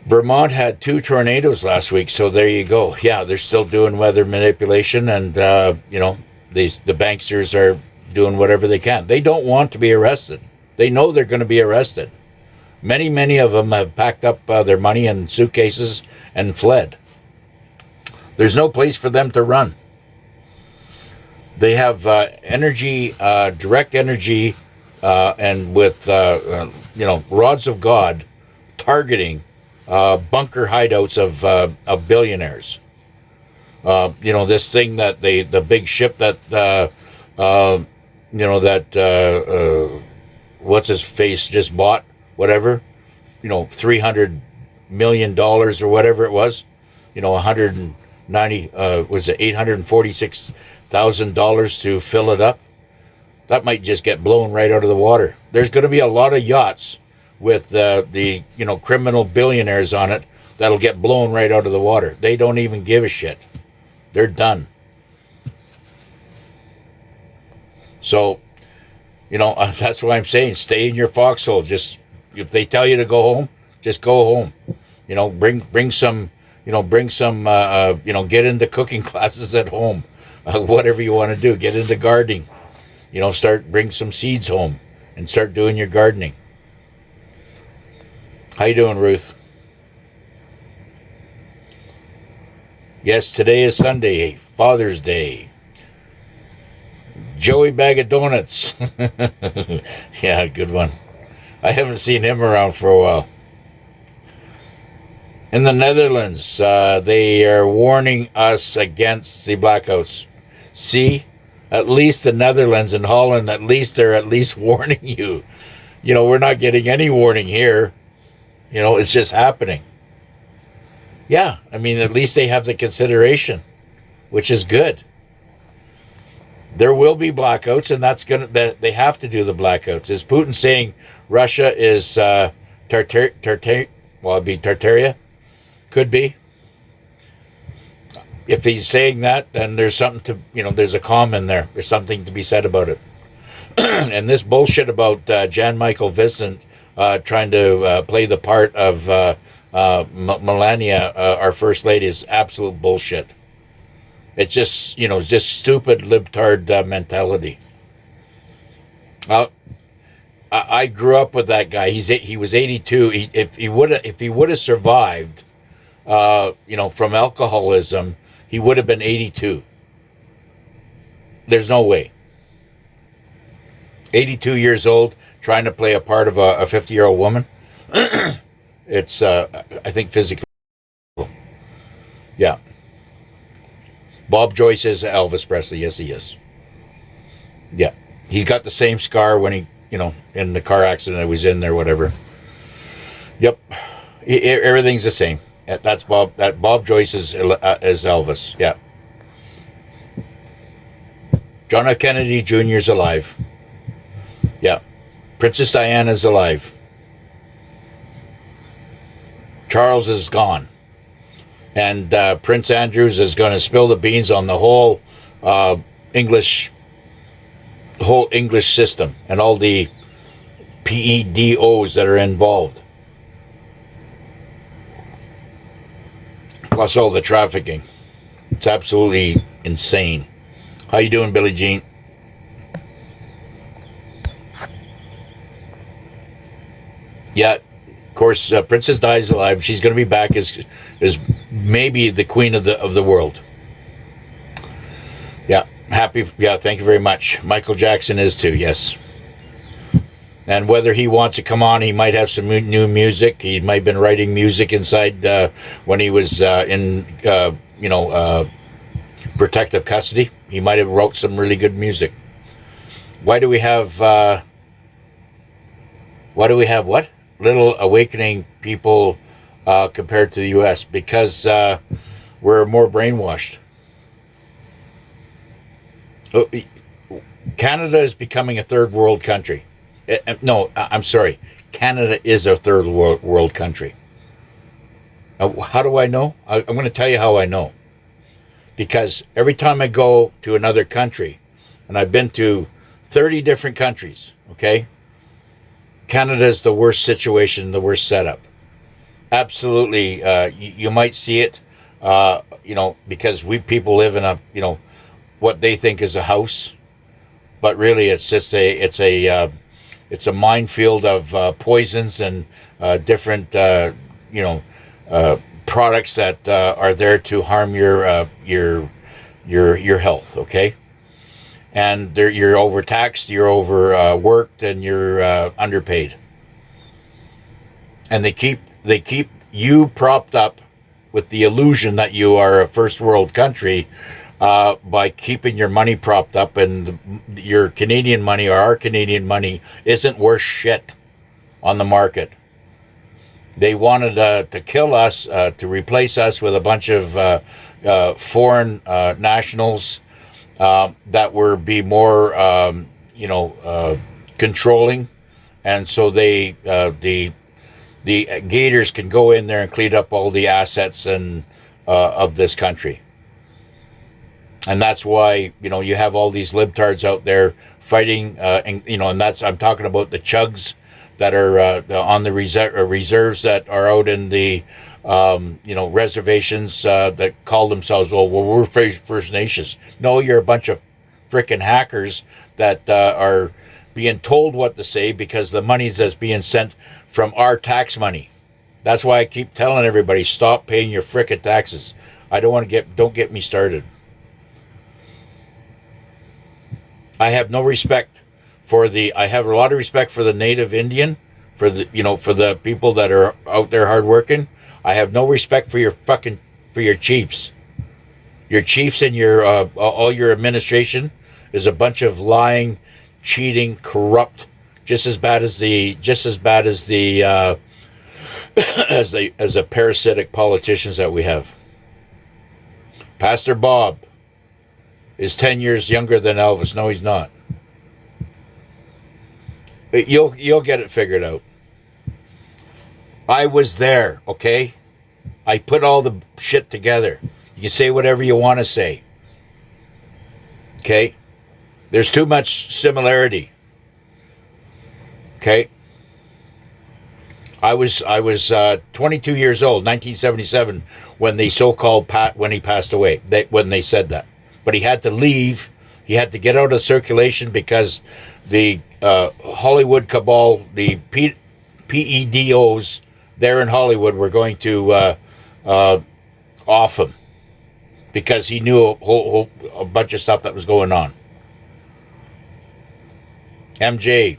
Vermont had 2 tornadoes last week, so there you go. Yeah, they're still doing weather manipulation, and the banksters are doing whatever they can. They don't want to be arrested. They know they're going to be arrested. Many of them have packed up their money in suitcases and fled. There's no place for them to run. They have direct energy, and with rods of God targeting bunker hideouts of billionaires. This thing that the big ship that what's his face just bought, whatever, $300 million or whatever it was, 190 was it $846,000 to fill it up. That might just get blown right out of the water. There's going to be a lot of yachts with the criminal billionaires on it that'll get blown right out of the water. They don't even give a shit. They're done. So, that's why I'm saying stay in your foxhole. Just if they tell you to go home, just go home. Bring some, get into cooking classes at home. Whatever you want to do, get into gardening. Bring some seeds home and start doing your gardening. How you doing, Ruth? Yes, today is Sunday, Father's Day. Joey Bag of Donuts. Yeah, good one. I haven't seen him around for a while. In the Netherlands, they are warning us against the blackouts. See, at least the Netherlands and Holland, at least they're at least warning you. You know, we're not getting any warning here. You know, it's just happening. Yeah, I mean, at least they have the consideration, which is good. There will be blackouts, and that they have to do the blackouts. Is Putin saying Russia is well, it'd be Tartaria? Could be. If he's saying that, then there's something to, there's a calm in there. There's something to be said about it. And this bullshit about Jan Michael Vincent trying to play the part of Melania, our first lady, is absolute bullshit. It's just, just stupid libtard mentality. I grew up with that guy. He was 82. If he would have survived, from alcoholism, he would have been 82. There's no way. 82 years old, trying to play a part of a 50-year-old woman. It's, I think, physically. Yeah. Bob Joyce is Elvis Presley. Yes, he is. Yeah. He got the same scar when he, in the car accident that was in there, whatever. Yep. Everything's the same. That's Bob. That Bob Joyce is Elvis. Yeah. John F. Kennedy Jr. is alive. Yeah. Princess Diana is alive. Charles is gone. And Prince Andrews is going to spill the beans on the whole English system and all the PEDOs that are involved. Plus all the trafficking. It's absolutely insane. How you doing, Billie Jean? Yeah, of course, Princess Di is alive. She's going to be back as maybe the queen of the world. Yeah, happy. Yeah, thank you very much. Michael Jackson is too. Yes. And whether he wants to come on, he might have some new music. He might have been writing music inside when he was in protective custody. He might have wrote some really good music. Why do we have what? Little awakening people compared to the U.S. Because we're more brainwashed. Canada is becoming a third world country. No, I'm sorry. Canada is a third world country. How do I know? I'm going to tell you how I know. Because every time I go to another country, and I've been to 30 different countries, okay? Canada is the worst situation, the worst setup. Absolutely. You might see it, because people live in a, what they think is a house. But really it's just it's a minefield of poisons and different, products that are there to harm your health. Okay, and you're overtaxed, you're overworked, and you're underpaid. And they keep you propped up with the illusion that you are a first world country. By keeping your money propped up, and your Canadian money or our Canadian money isn't worth shit on the market. They wanted to kill us, to replace us with a bunch of foreign nationals that were be more, controlling, and so the gators can go in there and clean up all the assets and of this country. And that's why, you have all these libtards out there fighting, and that's, I'm talking about the chugs that are on the reserves that are out in the, reservations that call themselves, we're First Nations. No, you're a bunch of frickin' hackers that are being told what to say because the money that's being sent from our tax money. That's why I keep telling everybody, stop paying your frickin' taxes. Don't get me started. I have no respect I have a lot of respect for the native Indian, for the people that are out there hardworking. I have no respect for your chiefs. Your chiefs and your all your administration is a bunch of lying, cheating, corrupt, just as bad as the as the parasitic politicians that we have. Pastor Bob is 10 years younger than Elvis. No, he's not. But you'll get it figured out. I was there, okay? I put all the shit together. You can say whatever you want to say. Okay? There's too much similarity. Okay? I was 22 years old, 1977, when the so-called when he passed away. When they said that, but he had to leave. He had to get out of circulation because the Hollywood cabal, the PEDOs there in Hollywood, were going to off him because he knew a bunch of stuff that was going on. MJ.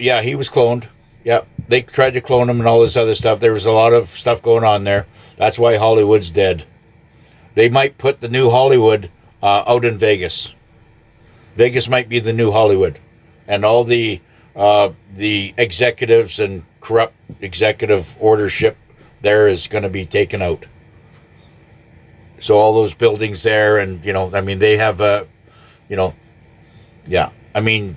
Yeah, he was cloned. Yeah, they tried to clone him and all this other stuff. There was a lot of stuff going on there. That's why Hollywood's dead. They might put the new Hollywood out in Vegas. Vegas might be the new Hollywood, and all the executives and corrupt executive ordership there is going to be taken out. So all those buildings there, and I mean, they have yeah. I mean,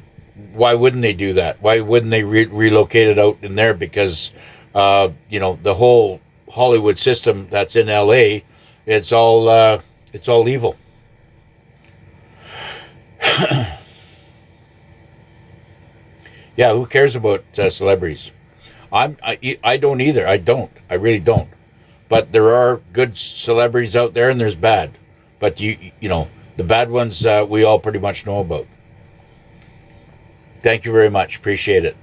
why wouldn't they do that? Why wouldn't they relocate it out in there? Because the whole Hollywood system that's in LA, it's all evil. Yeah, who cares about celebrities? I don't either. I really don't. But there are good celebrities out there, and there's bad. But the bad ones we all pretty much know about. Thank you very much. Appreciate it.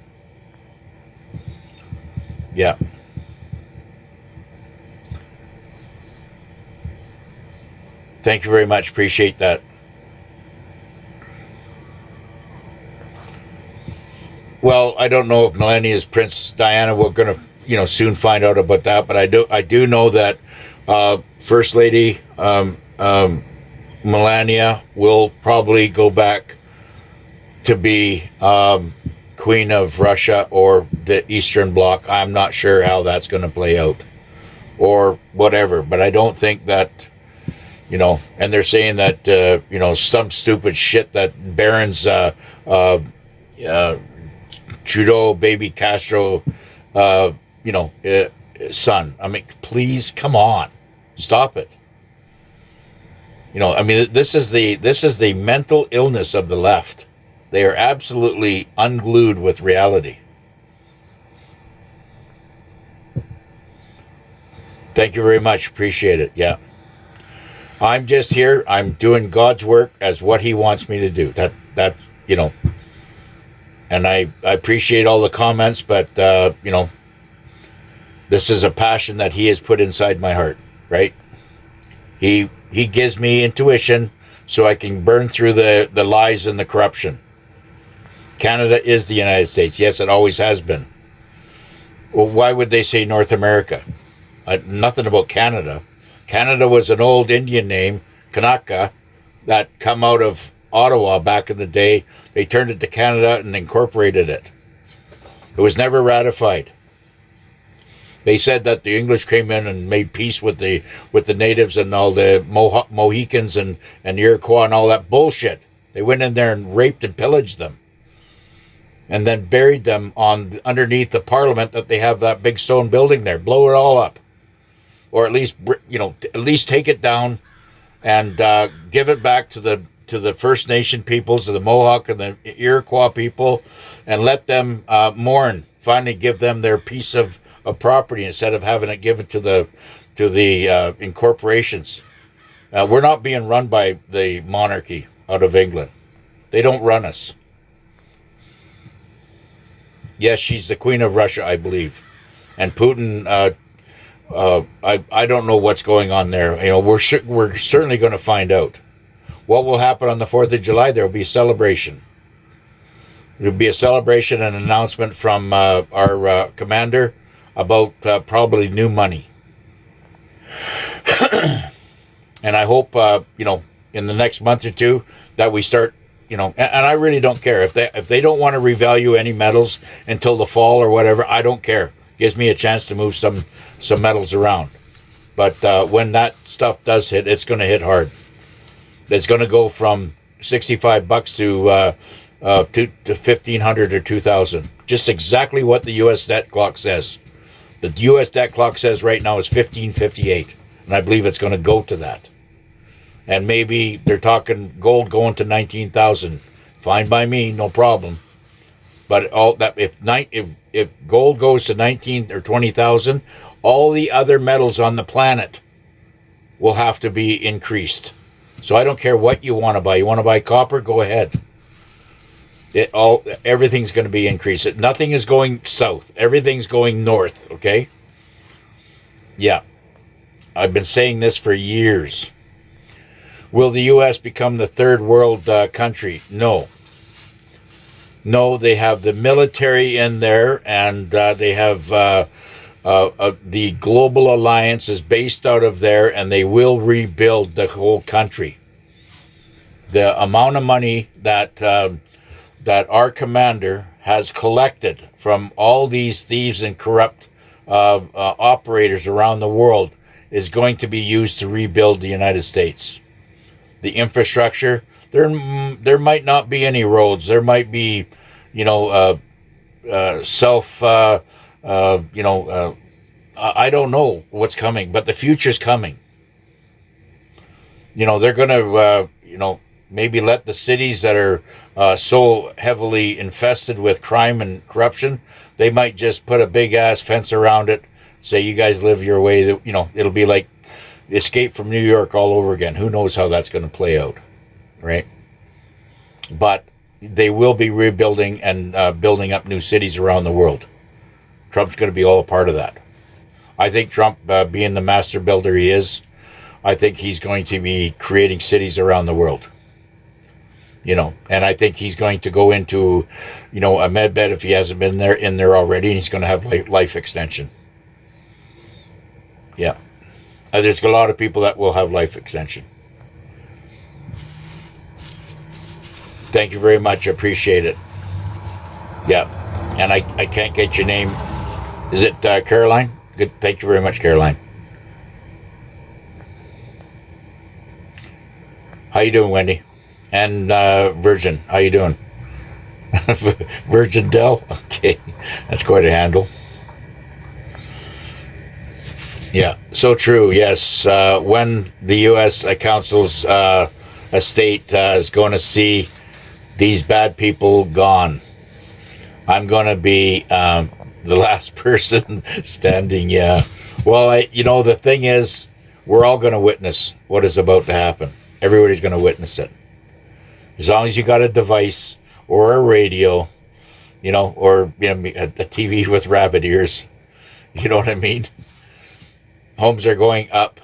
Yeah. Thank you very much. Appreciate that. Well, I don't know if Melania's Prince Diana, we're going to, soon find out about that. But I do know that First Lady Melania will probably go back to be Queen of Russia or the Eastern Bloc. I'm not sure how that's going to play out or whatever. But I don't think that, and they're saying that, some stupid shit that Barron's Trudeau, baby Castro, son. I mean, please, come on, stop it. I mean, this is the mental illness of the left. They are absolutely unglued with reality. Thank you very much. Appreciate it. Yeah. I'm just here. I'm doing God's work as what He wants me to do. That. And I appreciate all the comments, but, this is a passion that He has put inside my heart, right? He gives me intuition so I can burn through the lies and the corruption. Canada is the United States. Yes, it always has been. Well, why would they say North America? Nothing about Canada. Canada was an old Indian name, Kanaka, that come out of Ottawa back in the day. They turned it to Canada and incorporated it. It was never ratified. They said that the English came in and made peace with the natives and all the Mohicans and Iroquois and all that bullshit. They went in there and raped and pillaged them, and then buried them underneath the Parliament that they have that big stone building there. Blow it all up, or at least take it down and give it back to the First Nation peoples, to the Mohawk and the Iroquois people, and let them mourn. Finally, give them their piece of property instead of having it given to the incorporations. We're not being run by the monarchy out of England. They don't run us. Yes, she's the Queen of Russia, I believe, and Putin. I don't know what's going on there. We're certainly going to find out. What will happen on the 4th of July? There will be a celebration. There will be a celebration and announcement from our commander. about probably new money. And I hope, in the next month or two that we start, and I really don't care if they don't want to revalue any metals until the fall or whatever. I don't care. Gives me a chance to move some metals around. But when that stuff does hit, it's going to hit hard. It's going to go from $65 to 1,500 or 2,000. Just exactly what the U.S. debt clock says. The U.S. debt clock says right now is 1558, and I believe it's going to go to that. And maybe they're talking gold going to 19,000. Fine by me, no problem. But all that if gold goes to 19 or 20,000, all the other metals on the planet will have to be increased. So I don't care what you want to buy. You want to buy copper? Go ahead. Everything's going to be increased. Nothing is going south. Everything's going north. Okay. Yeah, I've been saying this for years. Will the U.S. become the third world country? No. No, they have the military in there, and they have the global alliance is based out of there, and they will rebuild the whole country. The amount of money that our commander has collected from all these thieves and corrupt operators around the world is going to be used to rebuild the United States. The infrastructure, there might not be any roads. There might be, I don't know what's coming, but the future's coming. They're going to, maybe let the cities that are so heavily infested with crime and corruption, they might just put a big ass fence around it, say you guys live your way. It'll be like Escape from New York all over again. Who knows how that's going to play out, right? But they will be rebuilding and building up new cities around the world. Trump's going to be all a part of that. I think Trump, being the master builder he is, I think he's going to be creating cities around the world. And I think he's going to go into, a med bed if he hasn't been in there already, and he's going to have life extension. Yeah. There's a lot of people that will have life extension. Thank you very much. I appreciate it. Yeah. And I can't get your name. Is it Caroline? Good. Thank you very much, Caroline. How you doing, Wendy? And Virgin, how you doing? Virgin Dell? Okay. That's quite a handle. Yeah, so true, yes. When the U.S. Council's estate is going to see these bad people gone, I'm going to be the last person standing, yeah. Well, the thing is, we're all going to witness what is about to happen. Everybody's going to witness it. As long as you got a device or a radio, or a TV with rabbit ears, you know what I mean? Homes are going up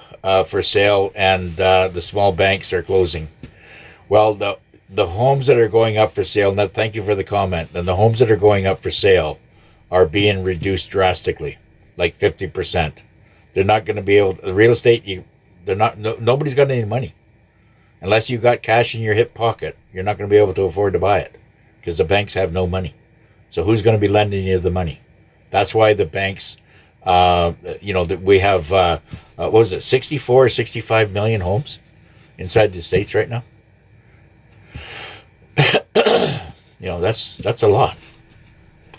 for sale, and the small banks are closing. Well, the homes that are going up for sale, and thank you for the comment, and the homes that are going up for sale are being reduced drastically, like 50%. They're not going to be able to, the real estate, nobody's got any money. Unless you got cash in your hip pocket, you're not going to be able to afford to buy it because the banks have no money. So who's going to be lending you the money? That's why the banks, we have, what was it, 64 or 65 million homes inside the States right now? That's a lot.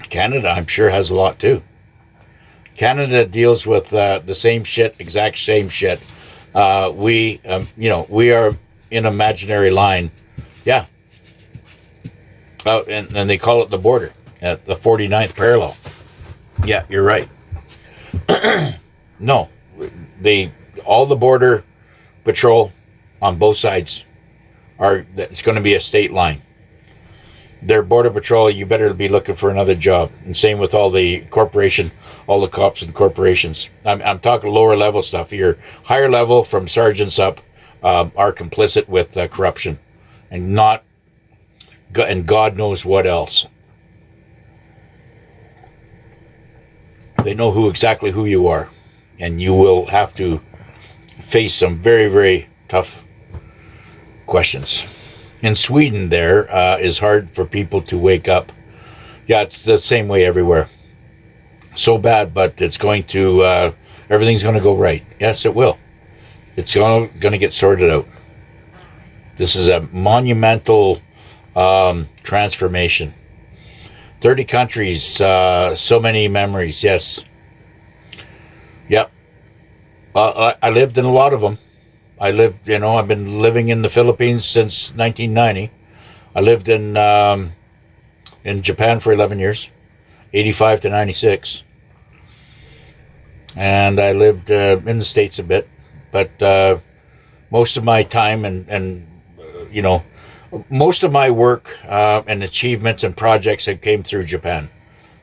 Canada, I'm sure, has a lot too. Canada deals with the same shit, exact same shit. We are in imaginary line. Yeah. And they call it the border, at the 49th parallel. Yeah, you're right. No, all the border patrol on both sides it's going to be a state line. Their border patrol, you better be looking for another job. And same with all the all the cops and corporations. I'm talking lower level stuff. Your higher level from sergeants up are complicit with corruption and God knows what else. They know exactly who you are, and you will have to face some very, very tough questions. In Sweden, there is hard for people to wake up. Yeah, it's the same way everywhere. So bad, but it's going to, everything's going to go right. Yes, it will. It's going to get sorted out. This is a monumental transformation. 30 countries, so many memories, yes. Yep. I lived in a lot of them. I've been living in the Philippines since 1990. I lived in Japan for 11 years, 85 to 96. And I lived in the States a bit, but most of my time and most of my work and achievements and projects that came through Japan.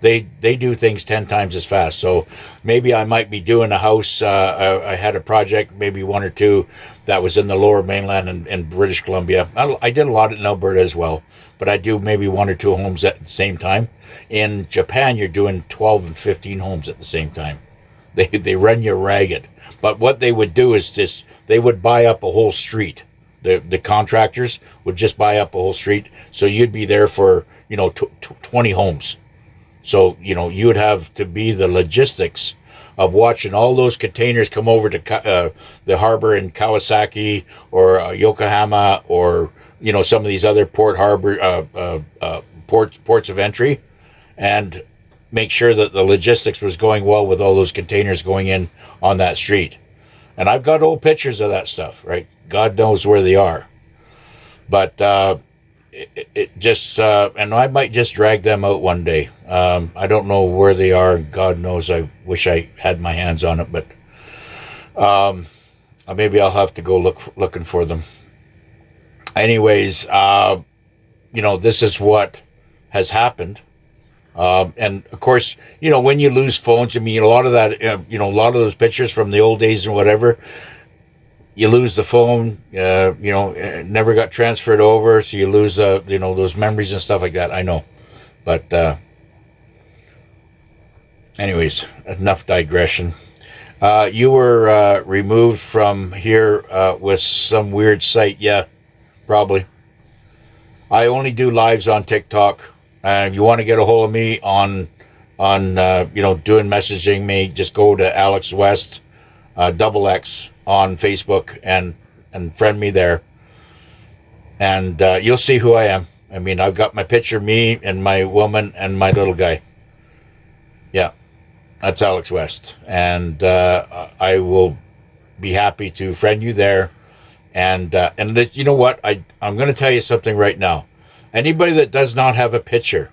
They do things 10 times as fast. So maybe I might be doing a house. I had a project, maybe one or two, that was in the lower mainland in British Columbia. I did a lot in Alberta as well, but I do maybe one or two homes at the same time. In Japan, you're doing 12 and 15 homes at the same time. They run you ragged. But what they would do is they would buy up a whole street. The contractors would just buy up a whole street. So you'd be there for 20 homes. So, you would have to be the logistics of watching all those containers come over to the harbor in Kawasaki or Yokohama or, some of these other ports of entry, and make sure that the logistics was going well with all those containers going in on that street. And I've got old pictures of that stuff, right? God knows where they are. But it just, and I might just drag them out one day. I don't know where they are. God knows, I wish I had my hands on it, but maybe I'll have to go looking for them. Anyways, this is what has happened. And of course, when you lose phones, a lot of that, a lot of those pictures from the old days and whatever, you lose the phone, it never got transferred over, so you lose, those memories and stuff like that. I know. But, anyways, enough digression. You were removed from here with some weird site. Yeah, probably. I only do lives on TikTok. If you want to get a hold of me on doing messaging me, just go to Alex West, XX on Facebook and friend me there. And you'll see who I am. I mean, I've got my picture, me and my woman and my little guy. Yeah, that's Alex West. And I will be happy to friend you there. And you know what? I'm going to tell you something right now. Anybody that does not have a picture,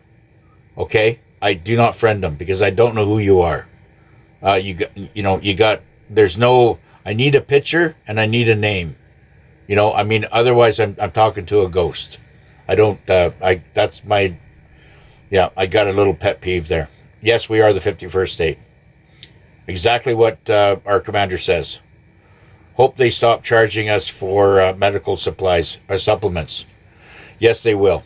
okay, I do not friend them because I don't know who you are. There's no, I need a picture and I need a name. Otherwise I'm talking to a ghost. I don't, that's my, I got a little pet peeve there. Yes, we are the 51st state. Exactly what our commander says. Hope they stop charging us for medical supplies or supplements. Yes, they will.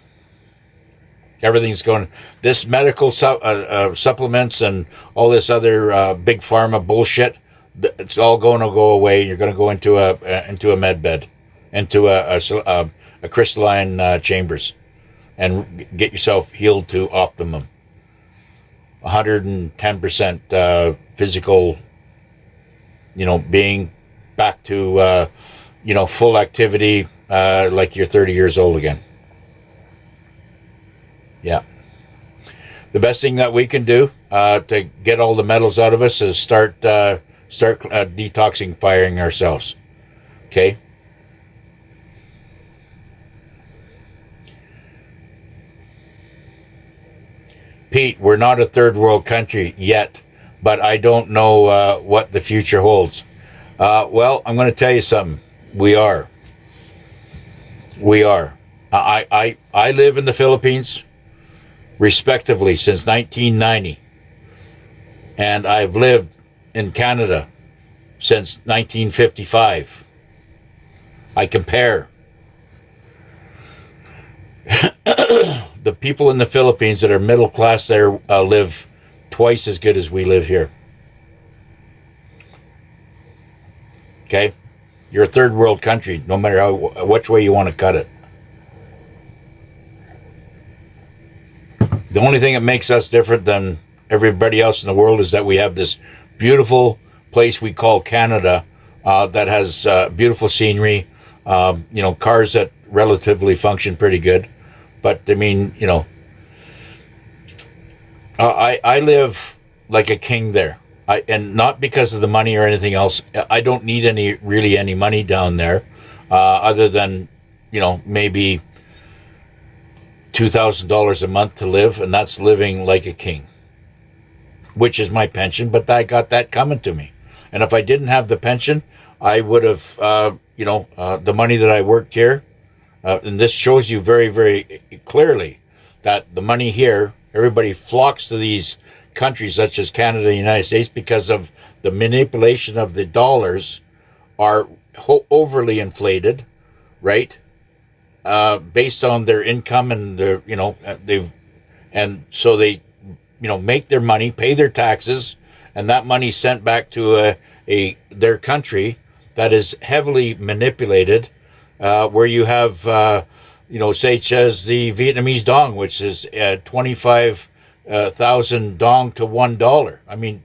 Everything's going. This medical supplements and all this other big pharma bullshit. It's all going to go away. You're going to go into a med bed, into a crystalline chambers, and get yourself healed to optimum. 110% physical. Being back to full activity, like you're 30 years old again. Yeah. The best thing that we can do to get all the metals out of us is start detoxifying ourselves. Okay? Pete, we're not a third world country yet, but I don't know what the future holds. Well, I'm going to tell you something. We are. I live in the Philippines, respectively, since 1990. And I've lived in Canada since 1955. I compare. The people in the Philippines that are middle class there live twice as good as we live here. Okay? You're a third world country, no matter which way you want to cut it. The only thing that makes us different than everybody else in the world is that we have this beautiful place we call Canada that has beautiful scenery, cars that relatively function pretty good. But I mean, I live like a king there. And not because of the money or anything else. I don't need any money down there, other than, maybe $2,000 a month to live, and that's living like a king, which is my pension. But I got that coming to me, and if I didn't have the pension, I would have, the money that I worked here, and this shows you very, very clearly that the money here, everybody flocks to these countries such as Canada and the United States because of the manipulation of the dollars are overly inflated, right? Based on their income and their, so they, make their money, pay their taxes, and that money sent back to their country that is heavily manipulated, where you have, such as the Vietnamese dong, which is 25,000 dong to $1. I mean,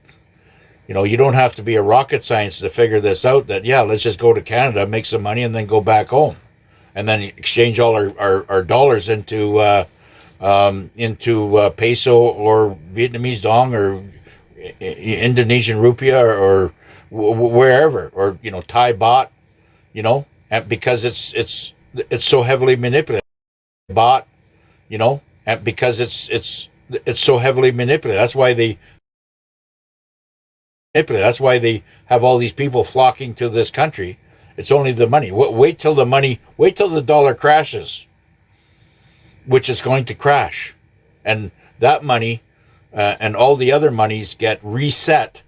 you don't have to be a rocket scientist to figure this out, that, let's just go to Canada, make some money, and then go back home. And then exchange all our dollars into peso or Vietnamese dong or Indonesian rupiah or wherever, or, Thai baht, and because it's so heavily manipulated. Baht, and because it's so heavily manipulated. That's why they have all these people flocking to this country. It's only the money. Wait till the dollar crashes, which is going to crash. And that money and all the other monies get reset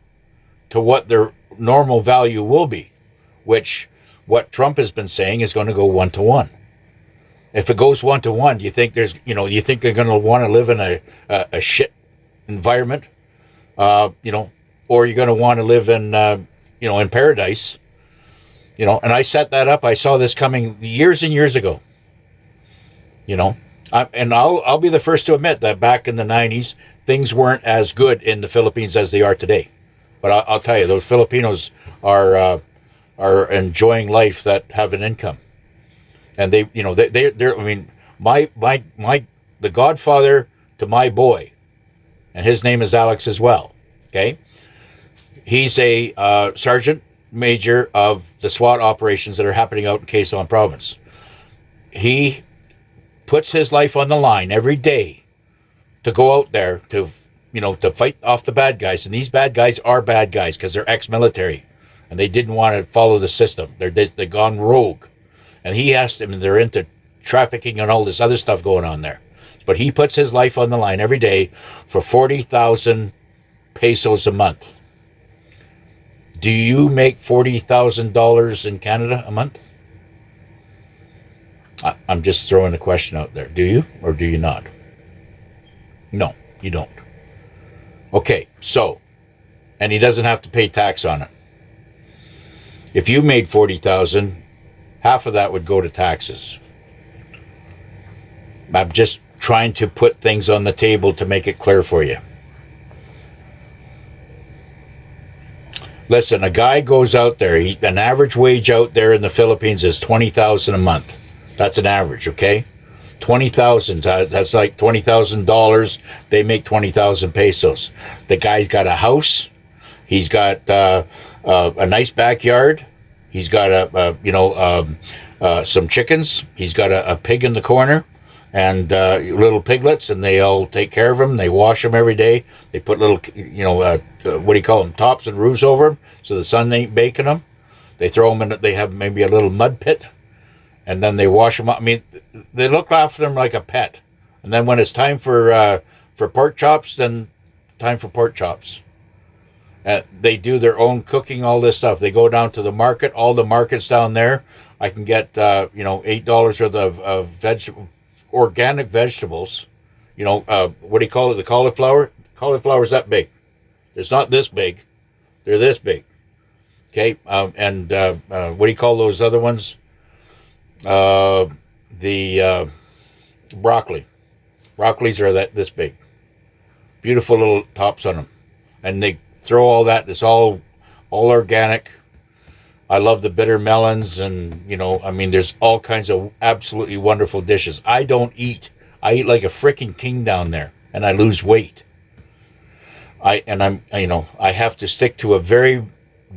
to what their normal value will be, which what Trump has been saying is going to go 1-to-1. If it goes 1-to-1, do you think you think they're going to want to live in a shit environment, or you're going to want to live in, in paradise? And I set that up. I saw this coming years and years ago. And I'll be the first to admit that back in the 90s, things weren't as good in the Philippines as they are today. But I'll tell you, those Filipinos are enjoying life that have an income, and they're. I mean, the godfather to my boy, and his name is Alex as well. Okay, he's a sergeant major of the SWAT operations that are happening out in Quezon province. He puts his life on the line every day to go out there to fight off the bad guys. And these bad guys are bad guys because they're ex-military and they didn't want to follow the system. They've gone rogue. And he asked them, and they're into trafficking and all this other stuff going on there. But he puts his life on the line every day for 40,000 pesos a month. Do you make $40,000 in Canada a month? I'm just throwing a question out there. Do you or do you not? No, you don't. Okay, so, and he doesn't have to pay tax on it. If you made $40,000, half of that would go to taxes. I'm just trying to put things on the table to make it clear for you. Listen, a guy goes out there, an average wage out there in the Philippines is $20,000 a month. That's an average, okay? 20,000, that's like $20,000. They make 20,000 pesos. The guy's got a house. He's got a nice backyard. He's got some chickens. He's got a pig in the corner and little piglets, and they all take care of them. They wash them every day. They put little, what do you call them, tops and roofs over them so the sun ain't baking them. They throw them in, they have maybe a little mud pit, and then they wash them up. I mean, they look after them like a pet. And then when it's time for pork chops, then time for pork chops. They do their own cooking, all this stuff. They go down to the market, all the markets down there. I can get, $8 worth of organic vegetables. What do you call it? The cauliflower Cauliflower's that big. It's not this big. They're this big. Okay, and what do you call those other ones? The broccoli. Broccolis are this big. Beautiful little tops on them. And they throw all that. It's all organic. I love the bitter melons, and there's all kinds of absolutely wonderful dishes. I don't eat. I eat like a freaking king down there, and I lose weight. I have to stick to a very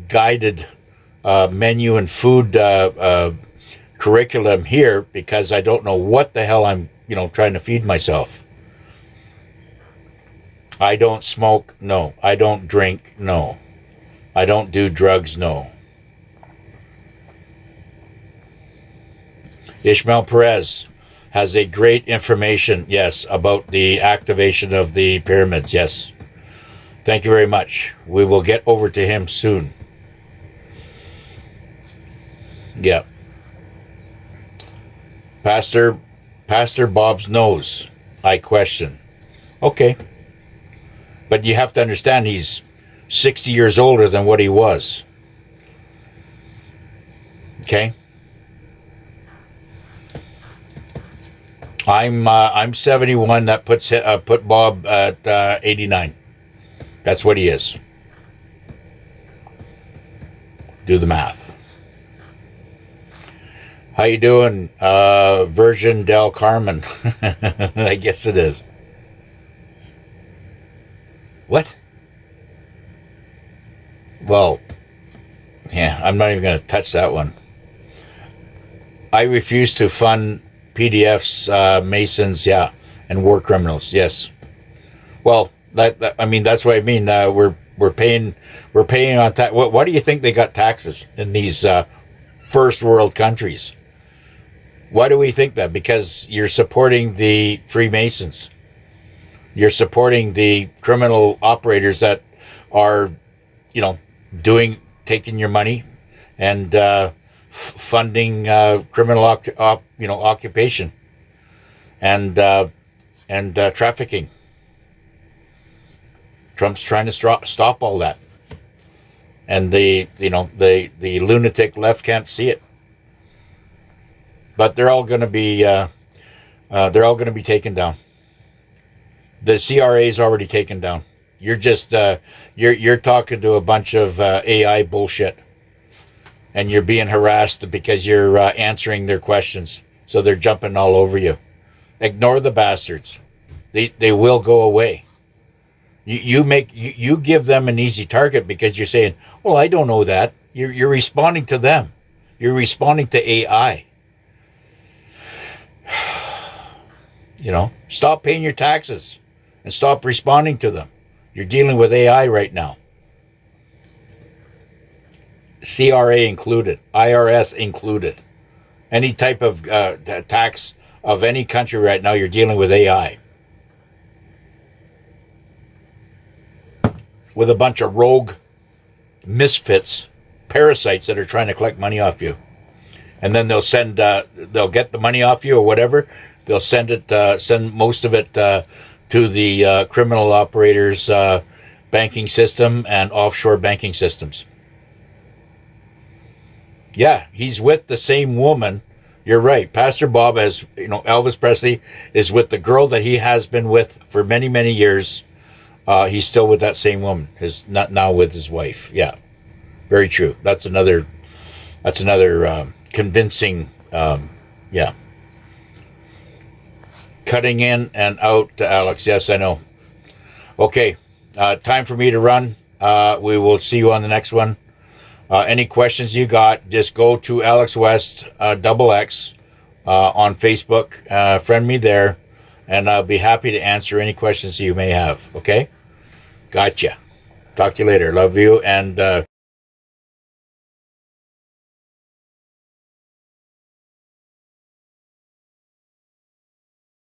guided menu and food curriculum here, because I don't know what the hell I'm trying to feed myself. I don't smoke, no. I don't drink, no. I don't do drugs, no. Ishmael Perez has a great information, yes, about the activation of the pyramids, yes. Thank you very much. We will get over to him soon. Yeah. Pastor Bob's nose, I question. Okay. But you have to understand, he's 60 years older than what he was. Okay? I'm 71. That put Bob at 89. That's what he is. Do the math. How you doing, Virgin del Carmen? I guess it is. What? Well, yeah, I'm not even going to touch that one. I refuse to fund PDFs, Masons, yeah, and war criminals, yes. Well, that's what I mean. We're paying on tax. Why do you think they got taxes in these first world countries? Why do we think that? Because you're supporting the Freemasons. You're supporting the criminal operators that are, taking your money and funding criminal occupation and trafficking. Trump's trying to stop all that, and the lunatic left can't see it. But they're all going to be taken down. The CRA is already taken down. You're just you're talking to a bunch of AI bullshit, and you're being harassed because you're answering their questions. So they're jumping all over you. Ignore the bastards. They will go away. You give them an easy target because you're saying, well, I don't know that. You're responding to them. You're responding to AI. Stop paying your taxes and stop responding to them. You're dealing with AI right now. CRA included, IRS included. Any type of tax of any country right now, you're dealing with AI. With a bunch of rogue misfits, parasites that are trying to collect money off you. And then they'll get the money off you or whatever. They'll send most of it to the criminal operators' banking system and offshore banking systems. Yeah, he's with the same woman. You're right. Pastor Bob, as Elvis Presley is with the girl that he has been with for many, many years. He's still with that same woman. Not now with his wife. Yeah, very true. That's another convincing. Yeah. Cutting in and out to Alex. Yes, I know. Okay, time for me to run. We will see you on the next one. Any questions you got, just go to Alex West XX on Facebook. Friend me there, and I'll be happy to answer any questions you may have. Okay? Gotcha. Talk to you later. Love you, and